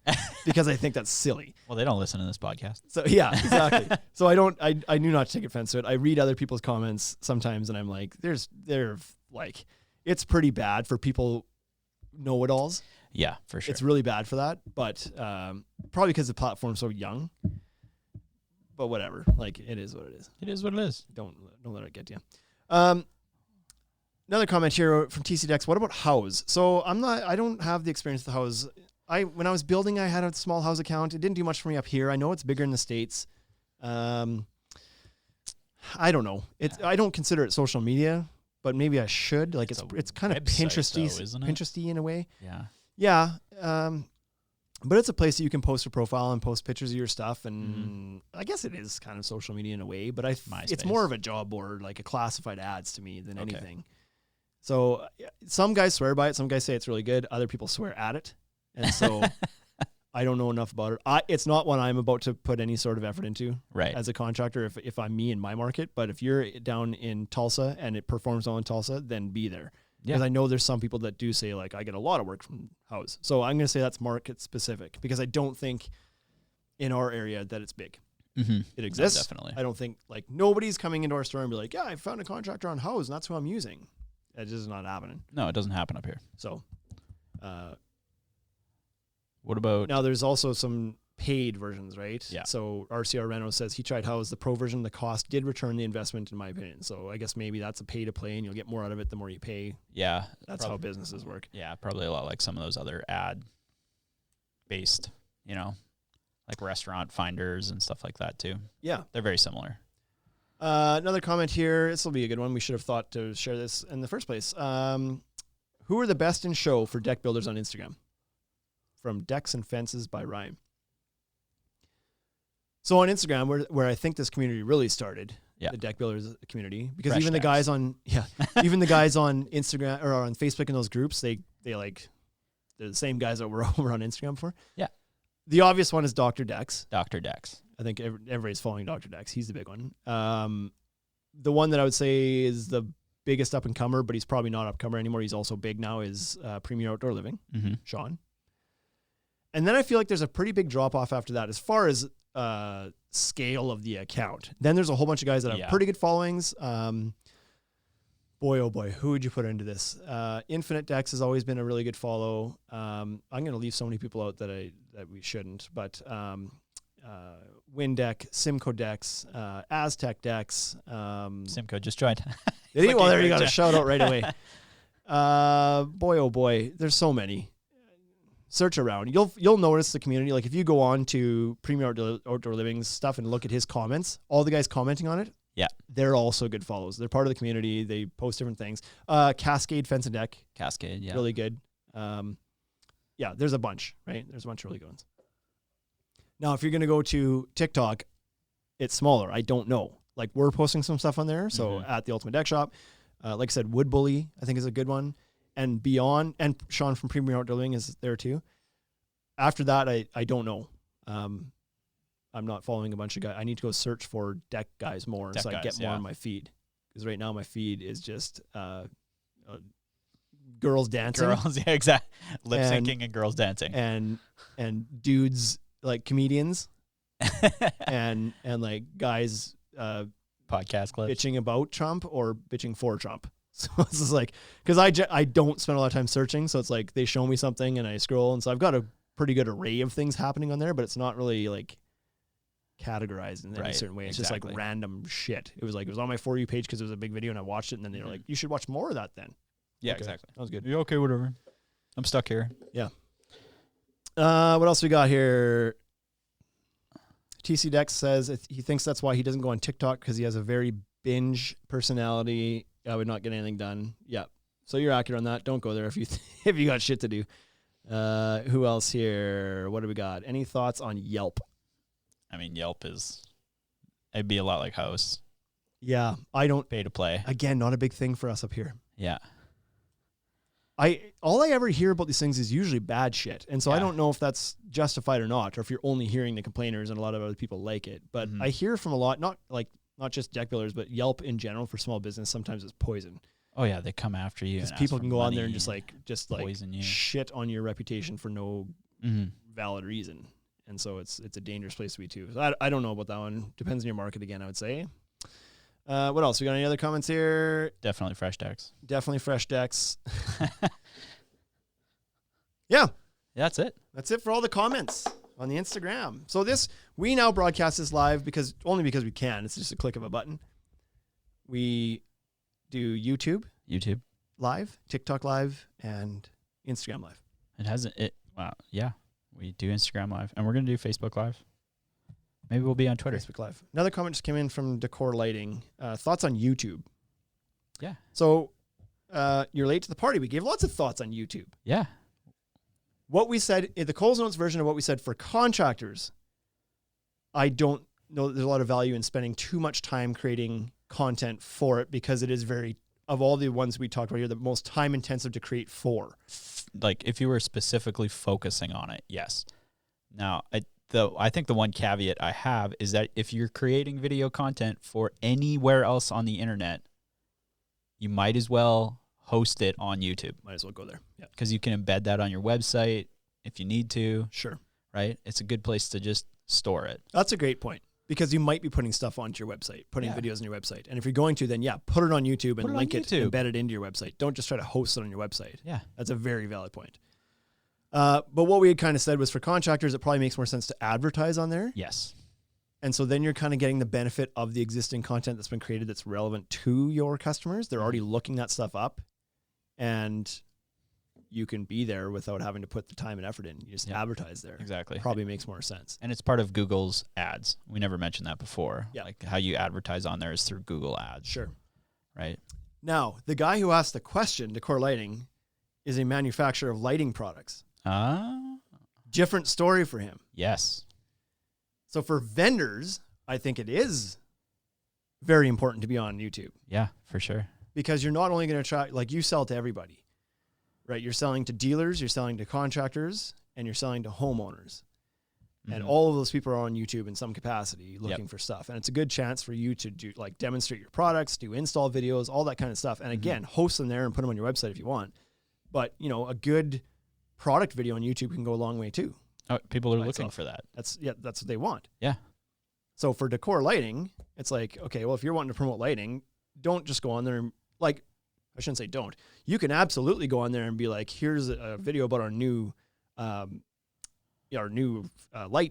because I think that's silly. Well, they don't listen to this podcast. So yeah, exactly. So I knew not to take offense to it. I read other people's comments sometimes and I'm like, they're like, it's pretty bad for people know-it-alls. Yeah, for sure. It's really bad for that, but probably because the platform's so young. But whatever, like it is what it is. It is what it is. Don't let it get to you. Another comment here from TC Dex. What about house? So I don't have the experience with the house. When I was building, I had a small house account. It didn't do much for me up here. I know it's bigger in the States. I don't know. I don't consider it social media, but maybe I should. Like it's kind of website, Pinteresty, though, isn't it? Pinteresty in a way. Yeah. Yeah. But it's a place that you can post a profile and post pictures of your stuff. And I guess it is kind of social media in a way, but it's MySpace. more of a job board, like a classified ads to me than anything. So some guys swear by it. Some guys say it's really good. Other people swear at it. And so I don't know enough about it. It's not one I'm about to put any sort of effort into Right. as a contractor if I'm me in my market. But if you're down in Tulsa and it performs well in Tulsa, then be there. Because Yeah. I know there's some people that do say, like, I get a lot of work from house. So I'm going to say that's market specific because I don't think in our area that it's big. Mm-hmm. It exists. Definitely. I don't think, like, nobody's coming into our store and be like, yeah, I found a contractor on house and that's who I'm using. That just is not happening. No, it doesn't happen up here. So What about now there's also some paid versions, right? Yeah. So RCR Reno says he tried house. The pro version, the cost did return the investment in my opinion. So I guess maybe that's a pay to play and you'll get more out of it the more you pay. Yeah. That's how businesses work. Yeah, probably a lot like some of those other ad based, like restaurant finders and stuff like that too. Yeah. They're very similar. Another comment here. This will be a good one. We should have thought to share this in the first place. Who are the best in show for deck builders on Instagram? From Decks and Fences by Ryan. So on Instagram, where I think this community really started, Yeah. the deck builders community, because Fresh even the decks. guys on even the guys on Instagram or on Facebook in those groups, they they're the same guys that were over on Instagram before. Yeah. The obvious one is Dr. Dex. Dr. Dex. I think everybody's following Dr. Dex. He's the big one. The one that I would say is the biggest up and comer, but he's probably not up and comer anymore. He's also big now. Is Premier Outdoor Living, Sean. And then I feel like there's a pretty big drop off after that as far as scale of the account. Then there's a whole bunch of guys that have pretty good followings. Boy, oh boy, who would you put into this? Infinite Dex has always been a really good follow. I'm going to leave so many people out that we shouldn't, but Windeck, Simco Dex, Aztec Dex. Simco just joined. Did he? Well, there you got a shout out right away. Boy, oh boy, there's so many. Search around. You'll notice the community. Like if you go on to Premier Outdoor Living's stuff and look at his comments, all the guys commenting on it, they're also good follows. They're part of the community. They post different things. Cascade Fence and Deck. Cascade, yeah. Really good. There's a bunch, right? There's a bunch of really good ones. Now, if you're going to go to TikTok, it's smaller. I don't know. Like we're posting some stuff on there. So at the Ultimate Deck Shop, like I said, Wood Bully, I think is a good one. And beyond, and Sean from Premier Outdoor Living is there too. After that, I don't know. I'm not following a bunch of guys. I need to go search for deck guys more so I get more on my feed. Because right now my feed is just girls dancing. Girls, yeah, exactly. Lip syncing and girls dancing. And dudes like comedians and like guys podcast clips bitching about Trump or bitching for Trump. So it's just like, because I don't spend a lot of time searching, so it's like they show me something and I scroll, and so I've got a pretty good array of things happening on there, but it's not really like categorized in any certain way. It's just like random shit. It was on my For You page because it was a big video and I watched it, and then they were like, you should watch more of that then. Yeah, okay. Exactly. That was good. Yeah, okay, whatever. I'm stuck here. Yeah. What else we got here? TC Dex says he thinks that's why he doesn't go on TikTok, because he has a very binge personality. I would not get anything done. Yeah. So you're accurate on that. Don't go there if you got shit to do. Who else here? What do we got? Any thoughts on Yelp? I mean, it'd be a lot like House. Yeah. I don't pay to play. Again, not a big thing for us up here. Yeah. All I ever hear about these things is usually bad shit. And so I don't know if that's justified or not, or if you're only hearing the complainers and a lot of other people like it. But I hear from a lot, not just deck builders, but Yelp in general for small business sometimes is poison. Oh yeah, they come after you. Because people can go on there and just poison you. Shit on your reputation for no valid reason. And so it's a dangerous place to be too. So I don't know about that one. Depends on your market again, I would say. What else? We got any other comments here? Definitely fresh decks. Definitely fresh decks. Yeah. That's it. That's it for all the comments on the Instagram. So we now broadcast this live because we can. It's just a click of a button. We do YouTube live, TikTok live, and Instagram live. Wow. Yeah. We do Instagram live, and we're going to do Facebook live. Maybe we'll be on Twitter. Facebook live. Another comment just came in from Decor Lighting. Thoughts on YouTube? Yeah. So you're late to the party. We gave lots of thoughts on YouTube. Yeah. What we said in the Coles Notes version of what we said for contractors, I don't know that there's a lot of value in spending too much time creating content for it, because it is of all the ones we talked about here, the most time intensive to create for. Like if you were specifically focusing on it, yes. Now, I think the one caveat I have is that if you're creating video content for anywhere else on the internet, you might as well host it on YouTube. Might as well go there. Yeah. Because you can embed that on your website if you need to. Sure. Right? It's a good place to just store it. That's a great point, because you might be putting stuff onto your website, putting videos on your website. And if you're going to, then put it on YouTube and link it, embed it into your website. Don't just try to host it on your website. Yeah. That's a very valid point. But what we had kind of said was for contractors, it probably makes more sense to advertise on there. Yes. And so then you're kind of getting the benefit of the existing content that's been created that's relevant to your customers. They're already looking that stuff up, and you can be there without having to put the time and effort in. You just advertise there. Exactly. Probably makes more sense. And it's part of Google's ads. We never mentioned that before. Yeah. Like how you advertise on there is through Google ads. Sure. Right. Now, the guy who asked the question, Decor Lighting, is a manufacturer of lighting products. Different story for him. Yes. So for vendors, I think it is very important to be on YouTube. Yeah, for sure. Because you're not only going to try, like you sell to everybody, right? You're selling to dealers, you're selling to contractors, and you're selling to homeowners. And Mm-hmm. all of those people are on YouTube in some capacity looking for stuff. And it's a good chance for you to do like demonstrate your products, do install videos, all that kind of stuff. And again, host them there and put them on your website if you want. But, you know, a good product video on YouTube can go a long way too. Oh, people are by looking itself. for that. That's what they want. Yeah. So for decor lighting, it's like, okay, well, if you're wanting to promote lighting, don't just go on there and like, I shouldn't say don't. You can absolutely go on there and be like, here's a video about our new light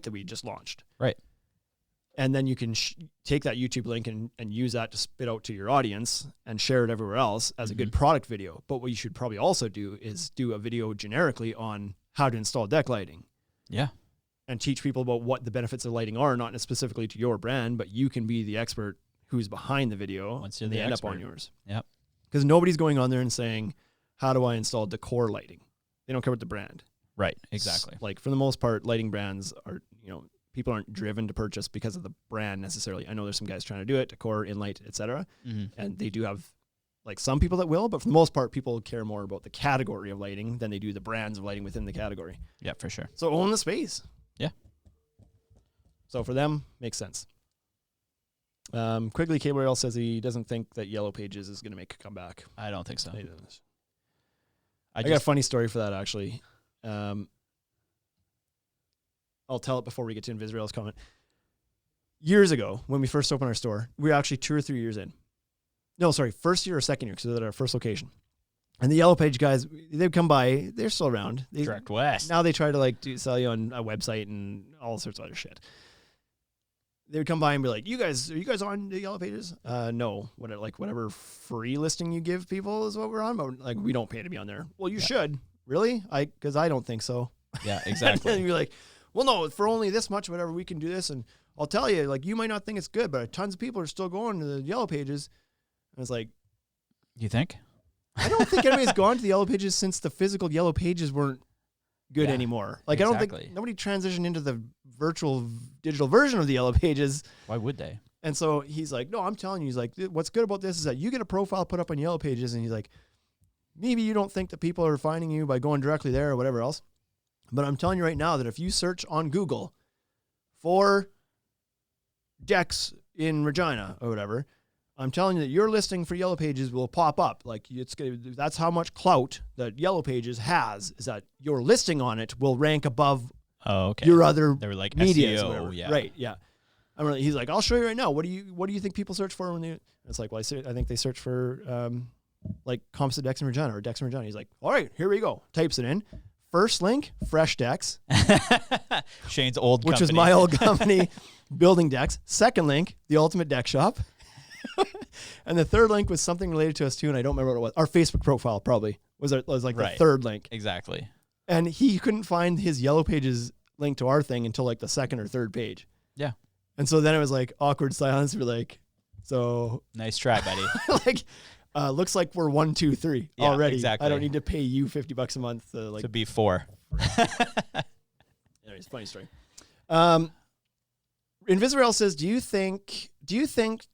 that we just launched. Right. And then you can take that YouTube link and use that to spit out to your audience and share it everywhere else as a good product video. But what you should probably also do is do a video generically on how to install deck lighting. Yeah. And teach people about what the benefits of lighting are, not specifically to your brand, but you can be the expert who's behind the video. Once you're and the they end expert. up on yours. Yep. Because nobody's going on there and saying, how do I install decor lighting? They don't care about the brand. Right. Exactly. Like for the most part, lighting brands are, you know, people aren't driven to purchase because of the brand necessarily. I know there's some guys trying to do it, decor, Inlight, etc. And they do have like some people that will, but for the most part, people care more about the category of lighting than they do the brands of lighting within the category. Yeah, for sure. So own the space. Yeah. So for them, makes sense. Quigley Cable Rail says he doesn't think that Yellow Pages is going to make a comeback. I don't think so. I got a funny story for that, actually. I'll tell it before we get to Invisrael's comment. Years ago, when we first opened our store, we were actually 2 or 3 years in. No, sorry, first year or second year, because we were at our first location. And the Yellow Page guys, they'd come by. They're still around. Direct West. Now they try to like sell you on a website and all sorts of other shit. They would come by and be like, are you guys on the Yellow Pages? No. Whatever free listing you give people is what we're on, but like we don't pay to be on there. Well, you should. Really? Because I don't think so. Yeah, exactly. And you're like, well, no, for only this much, whatever, we can do this. And I'll tell you, like, you might not think it's good, but tons of people are still going to the Yellow Pages. And it's like, You think? I don't think anybody's gone to the Yellow Pages since the physical Yellow Pages weren't good Yeah, anymore. Like, exactly. I don't think nobody transitioned into the virtual digital version of the Yellow Pages. Why would they? And so he's like, no, I'm telling you, he's like, what's good about this is that you get a profile put up on Yellow Pages, and he's like, maybe you don't think that people are finding you by going directly there or whatever else. But I'm telling you right now that if you search on Google for decks in Regina or whatever, I'm telling you that your listing for Yellow Pages will pop up. Like that's how much clout that Yellow Pages has, is that your listing on it will rank above your other They were like media. SEO, yeah. Right, yeah. He's like, I'll show you right now. What do you think people search for when they? It's like, well, I think they search for like composite decks in Regina or decks in Regina. He's like, all right, here we go. Types it in. First link, Fresh Decks, Shane's old which company. was my old company, Building Decks. Second link, The Ultimate Deck Shop. And the third link was something related to us too, and I don't remember what it was. Our Facebook profile probably was like Right. the third link. Exactly. And he couldn't find his Yellow Pages link to our thing until like the second or third page. Yeah. And so then it was like awkward silence. We're like, so Nice try, buddy. like, looks like we're 1, 2, 3 Yeah, already. exactly. I don't need to pay you $50 a month to like. To be 4. Anyways, funny story. Invisrael says, do you think TikTok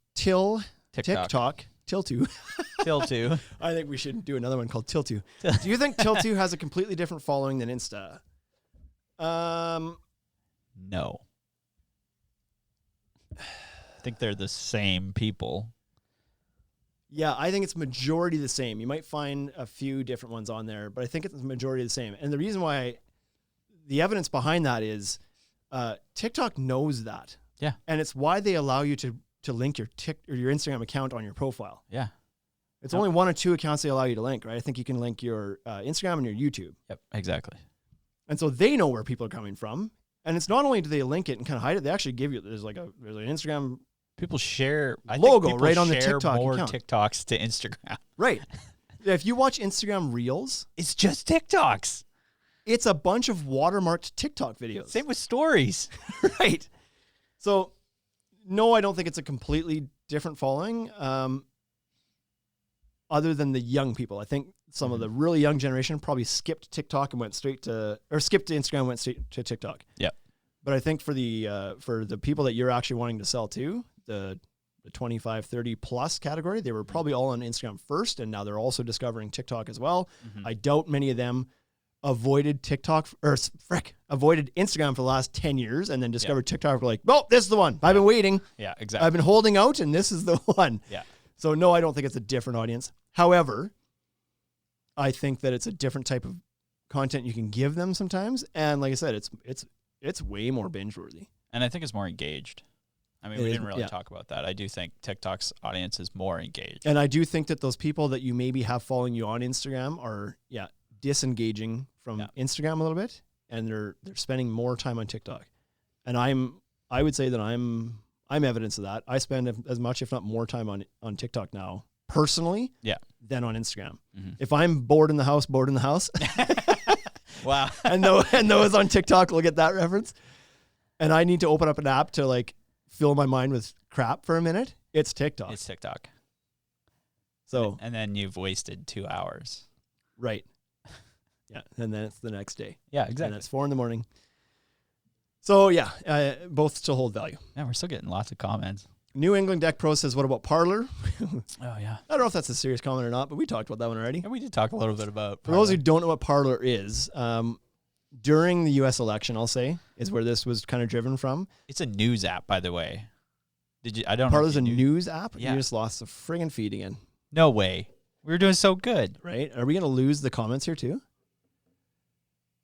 Till 2? Till 2. I think we should do another one called Till 2. Do you think Till 2 has a completely different following than Insta? No. I think they're the same people. Yeah, I think it's majority the same. You might find a few different ones on there, but I think it's the majority the same. And the reason why, the evidence behind that is TikTok knows that. Yeah. And it's why they allow you to link your your Instagram account on your profile. Yeah. It's only 1 or 2 accounts they allow you to link, right? I think you can link your Instagram and your YouTube. Yep. Exactly. And so they know where people are coming from. And it's not only do they link it and kind of hide it, they actually give you, there's an Instagram People share logo think people right on the share TikTok more account. TikToks to Instagram. Right. If you watch Instagram Reels, It's just TikToks. it's a bunch of watermarked TikTok videos. Same with stories. Right. So, no, I don't think it's a completely different following. Other than the young people, I think some of the really young generation probably skipped TikTok and skipped to Instagram and went straight to TikTok. Yep. But I think for the people that you're actually wanting to sell to, the the 25, 30 plus category. They were probably all on Instagram first, and now they're also discovering TikTok as well. I doubt many of them avoided avoided Instagram for the last 10 years and then discovered TikTok. Like, well, this is the one. I've been waiting. Yeah, exactly. I've been holding out, and this is the one. Yeah. So no, I don't think it's a different audience. However, I think that it's a different type of content you can give them sometimes. And like I said, it's way more binge worthy. And I think it's more engaged. I mean, we didn't really talk about that. I do think TikTok's audience is more engaged. And I do think that those people that you maybe have following you on Instagram are, disengaging from Instagram a little bit, and they're spending more time on TikTok. And I would say that I'm evidence of that. I spend as much, if not more, time on TikTok now, personally, than on Instagram. If I'm bored in the house. Wow. and those on TikTok will get that reference. And I need to open up an app to like fill my mind with crap for a minute. It's TikTok. It's TikTok. So and then you've wasted 2 hours. Right. Yeah. And then it's the next day. Yeah, exactly. And it's 4 a.m. So both still hold value. Yeah, we're still getting lots of comments. New England Deck Pro says, what about Parler? Oh, yeah. I don't know if that's a serious comment or not, but we talked about that one already. Yeah, we did talk a little bit about For those who don't know what Parler is, during the U.S. election, I'll say, is where this was kind of driven from. It's a news app, by the way. Did you? I don't know. Parler's a news app? Yeah. You just lost the friggin' feed again. No way. We were doing so good. Right? Are we going to lose the comments here too?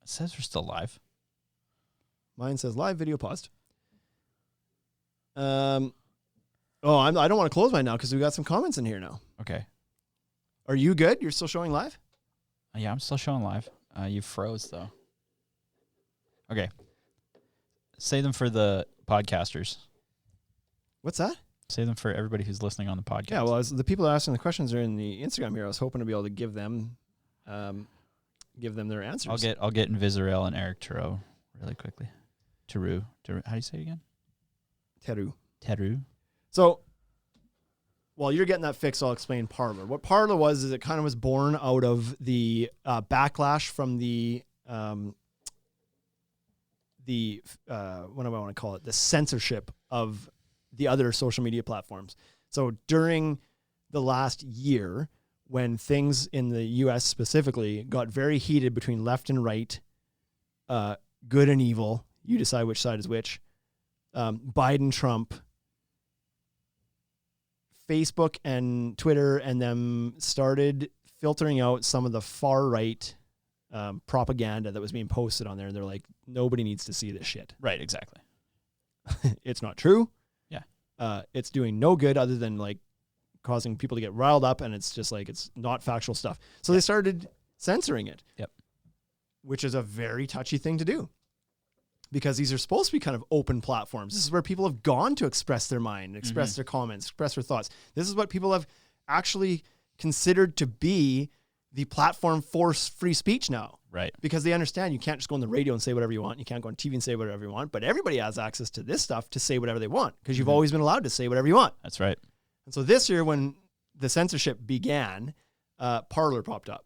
It says we're still live. Mine says live video paused. I don't want to close mine now because we got some comments in here now. Okay. Are you good? You're still showing live? Yeah, I'm still showing live. You froze, though. Okay. Say them for the podcasters. What's that? Say them for everybody who's listening on the podcast. Yeah, well, the people asking the questions are in the Instagram here. I was hoping to be able to give them their answers. I'll get Invisarel and Eric Teru really quickly. Teru. How do you say it again? Teru. So while you're getting that fixed, I'll explain Parler. What Parler was is it kind of was born out of the backlash from the what do I want to call it? The censorship of the other social media platforms. So during the last year, when things in the U.S. specifically got very heated between left and right, good and evil, you decide which side is which, Biden, Trump, Facebook and Twitter and them started filtering out some of the far right propaganda that was being posted on there. And they're like, nobody needs to see this shit. Right, exactly. It's not true. Yeah. It's doing no good other than like causing people to get riled up, and it's just like, it's not factual stuff. So they started censoring it. Yep. Which is a very touchy thing to do, because these are supposed to be kind of open platforms. This is where people have gone to express their mind, express their comments, express their thoughts. This is what people have actually considered to be the platform for free speech now. Right. Because they understand you can't just go on the radio and say whatever you want. You can't go on TV and say whatever you want. But everybody has access to this stuff to say whatever they want, because you've always been allowed to say whatever you want. That's right. And so this year, when the censorship began, Parler popped up.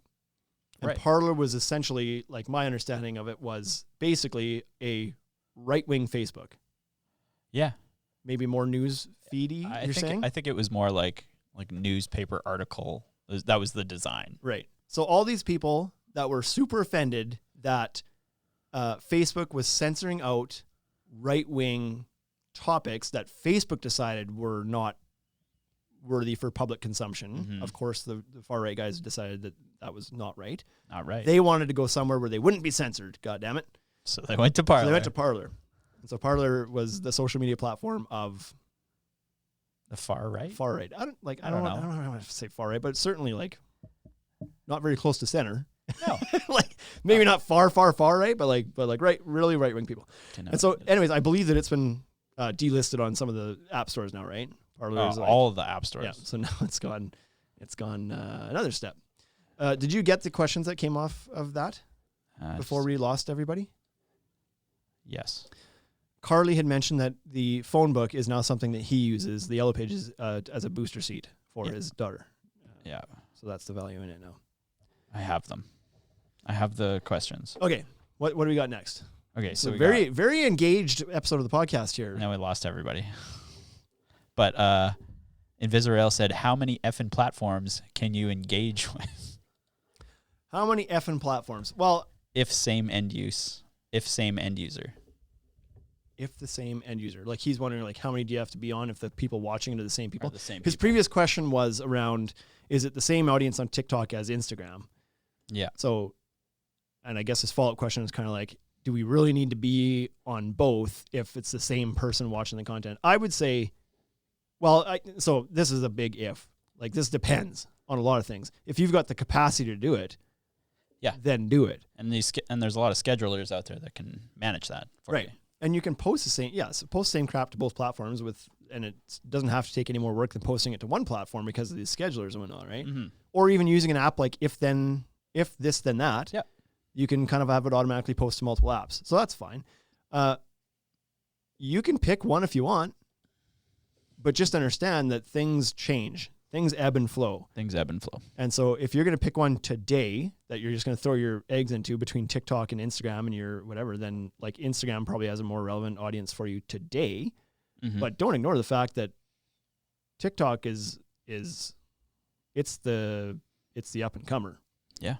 And Right. Parler was essentially, like, my understanding of it was basically a right-wing Facebook. Yeah. Maybe more news feedy, I think it was more like newspaper article. That was the design. Right. So all these people that were super offended that Facebook was censoring out right-wing topics that Facebook decided were not worthy for public consumption. Mhm. Of course, the far-right guys decided that that was not right. Not right. They wanted to go somewhere where they wouldn't be censored. God damn it. So they went to Parler. So they went to Parler. And so Parler was the social media platform of the far right. far right. I don't know. I don't know. I don't know how to say far right, but it's certainly like not very close to center. No. Like maybe not far right, but like right, really right wing people. And so, anyways, I believe that it's been delisted on some of the app stores now, right? Parler is all of the app stores. Yeah. So now it's gone another step. Did you get the questions that came off of that before we lost everybody? Yes. Carly had mentioned that the phone book is now something that he uses, the Yellow Pages, as a booster seat for his daughter. Yeah. So that's the value in it now. I have them. I have the questions. Okay. What do we got next? Okay. So we very, got, very engaged episode of the podcast here. now we lost everybody. But Invisarail said, how many effing platforms can you engage with? How many effing platforms? Well, If same end user. if the same end user. Like he's wondering, like, how many do you have to be on if the people watching it are the same people? His previous question was around, is it the same audience on TikTok as Instagram? Yeah. So, and I guess his follow-up question is kind of like, do we really need to be on both if it's the same person watching the content? I would say, well, so this is a big if. Like, this depends on a lot of things. If you've got the capacity to do it, then do it. And there's a lot of schedulers out there that can manage that for you. And you can post the same, post the same crap to both platforms and it doesn't have to take any more work than posting it to one platform because of these schedulers and whatnot, right? Mm-hmm. Or even using an app like if this, then that. Yeah. You can kind of have it automatically post to multiple apps. So that's fine. You can pick one if you want, but just understand that things change. Things ebb and flow. And so if you're going to pick one today that you're just going to throw your eggs into between TikTok and Instagram and your whatever, then like Instagram probably has a more relevant audience for you today. Mm-hmm. But don't ignore the fact that TikTok is it's the up and comer. Yeah.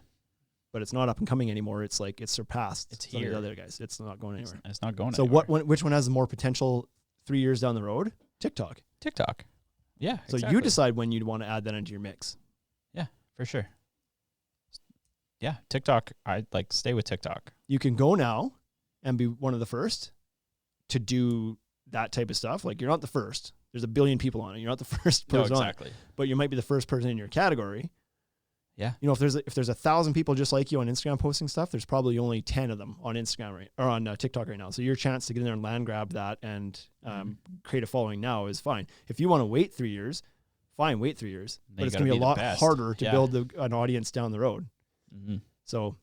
But it's not up and coming anymore. It's like it's surpassed. It's here. The other guys. It's not going anywhere. It's not going so anywhere. Which one has more potential 3 years down the road? TikTok. Yeah. So exactly. you decide when you'd want to add that into your mix. Yeah, for sure. Yeah, TikTok. I like stay with TikTok. You can go now and be one of the first to do that type of stuff. Like you're not the first. There's a billion people on it. You're not the first person on it. But you might be the first person in your category. Yeah. You know, if there's 1,000 people just like you on Instagram posting stuff, there's probably only 10 of them on Instagram or on TikTok right now. So your chance to get in there and land grab that and create a following now is fine. If you want to wait 3 years, fine, wait 3 years. But it's going to be a lot harder to build an audience down the road. Mm-hmm. So,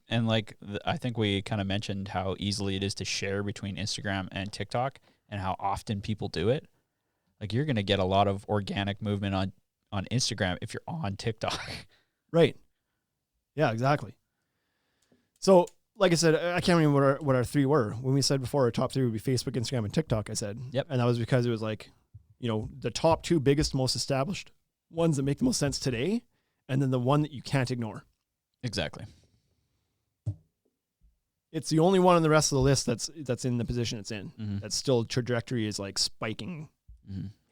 and like I think we kind of mentioned how easily it is to share between Instagram and TikTok and how often people do it. Like you're going to get a lot of organic movement on Instagram if you're on TikTok. Right. Yeah, exactly. So, like I said, I can't remember what our three were. When we said before our top three would be Facebook, Instagram, and TikTok, I said. Yep. And that was because it was like, you know, the top two biggest, most established ones that make the most sense today, and then the one that you can't ignore. Exactly. It's the only one on the rest of the list that's in the position it's in. Mm-hmm. That's still trajectory is like spiking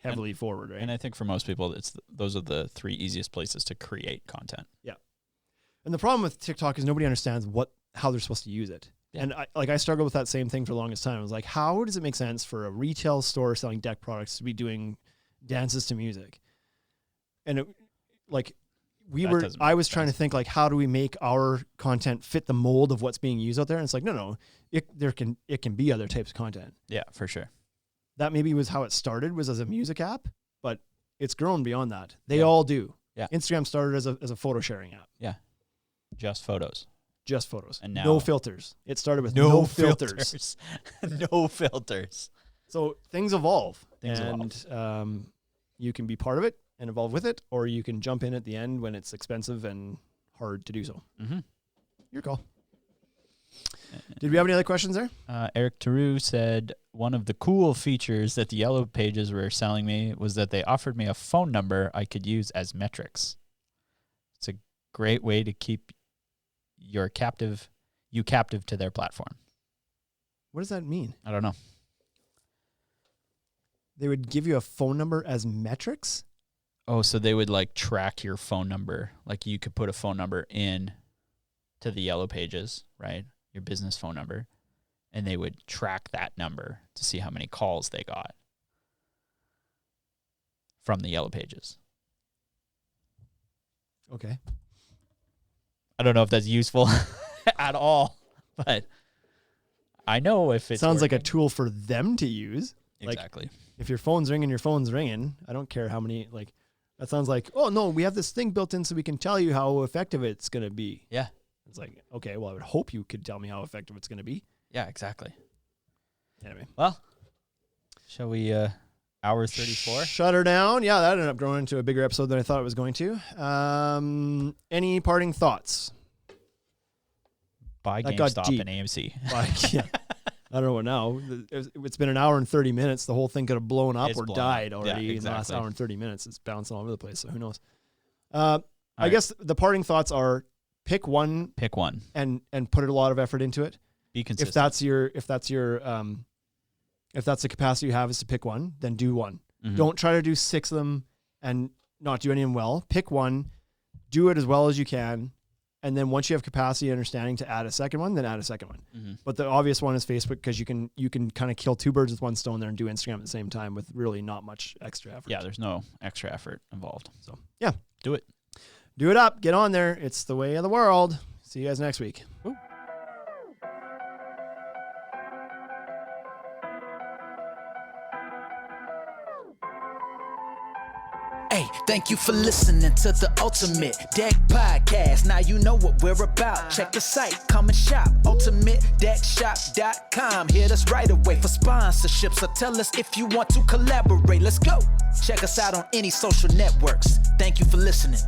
heavily forward, right? And I think for most people, those are the three easiest places to create content. Yeah. And the problem with TikTok is nobody understands how they're supposed to use it. Yeah. And I struggled with that same thing for the longest time. I was like, how does it make sense for a retail store selling deck products to be doing dances to music? And I was trying to think like, how do we make our content fit the mold of what's being used out there? And it's like, no, it can be other types of content. Yeah, for sure. That maybe was how it started, was as a music app, but it's grown beyond that. They all do. Yeah. Instagram started as a photo sharing app. Yeah. Just photos. And now no filters. It started with no filters. No filters. So things evolve. You can be part of it and evolve with it, or you can jump in at the end when it's expensive and hard to do so. Mm-hmm. Your call. Did we have any other questions there? Eric Theroux said, one of the cool features that the Yellow Pages were selling me was that they offered me a phone number I could use as metrics. It's a great way to keep you captive to their platform. What does that mean? I don't know. They would give you a phone number as metrics? Oh, so they would like track your phone number. Like you could put a phone number in to the Yellow Pages, right? Your business phone number. And they would track that number to see how many calls they got from the Yellow Pages. Okay. I don't know if that's useful at all, but I know if it sounds like a tool for them to use. Exactly. Like, if your phone's ringing, I don't care how many, like, that sounds like, oh no, we have this thing built in so we can tell you how effective it's going to be. Yeah. It's like, okay, well, I would hope you could tell me how effective it's going to be. Yeah, exactly. Anyway. Well, shall we, hour 34? Shut her down. Yeah, that ended up growing into a bigger episode than I thought it was going to. Any parting thoughts? Buy GameStop and AMC. Yeah. I don't know what now. It's been an hour and 30 minutes. The whole thing could have blown up or died already in the last hour and 30 minutes. It's bouncing all over the place, so who knows? I guess the parting thoughts are pick one and put a lot of effort into it. Be consistent. If that's the capacity you have is to pick one, then do one. Don't try to do 6 of them and not do any of them well. Pick one, do it as well as you can. And then once you have capacity and understanding to add a second one, then add a second one. But the obvious one is Facebook, because you can kind of kill 2 birds with one stone there and do Instagram at the same time with really not much extra effort. Yeah, there's no extra effort involved. So yeah, do it. Do it up. Get on there. It's the way of the world. See you guys next week. Woo. Hey, thank you for listening to the Ultimate Deck Podcast. Now you know what we're about. Check the site, come and shop. UltimateDeckShop.com. Hit us right away for sponsorships or tell us if you want to collaborate. Let's go. Check us out on any social networks. Thank you for listening.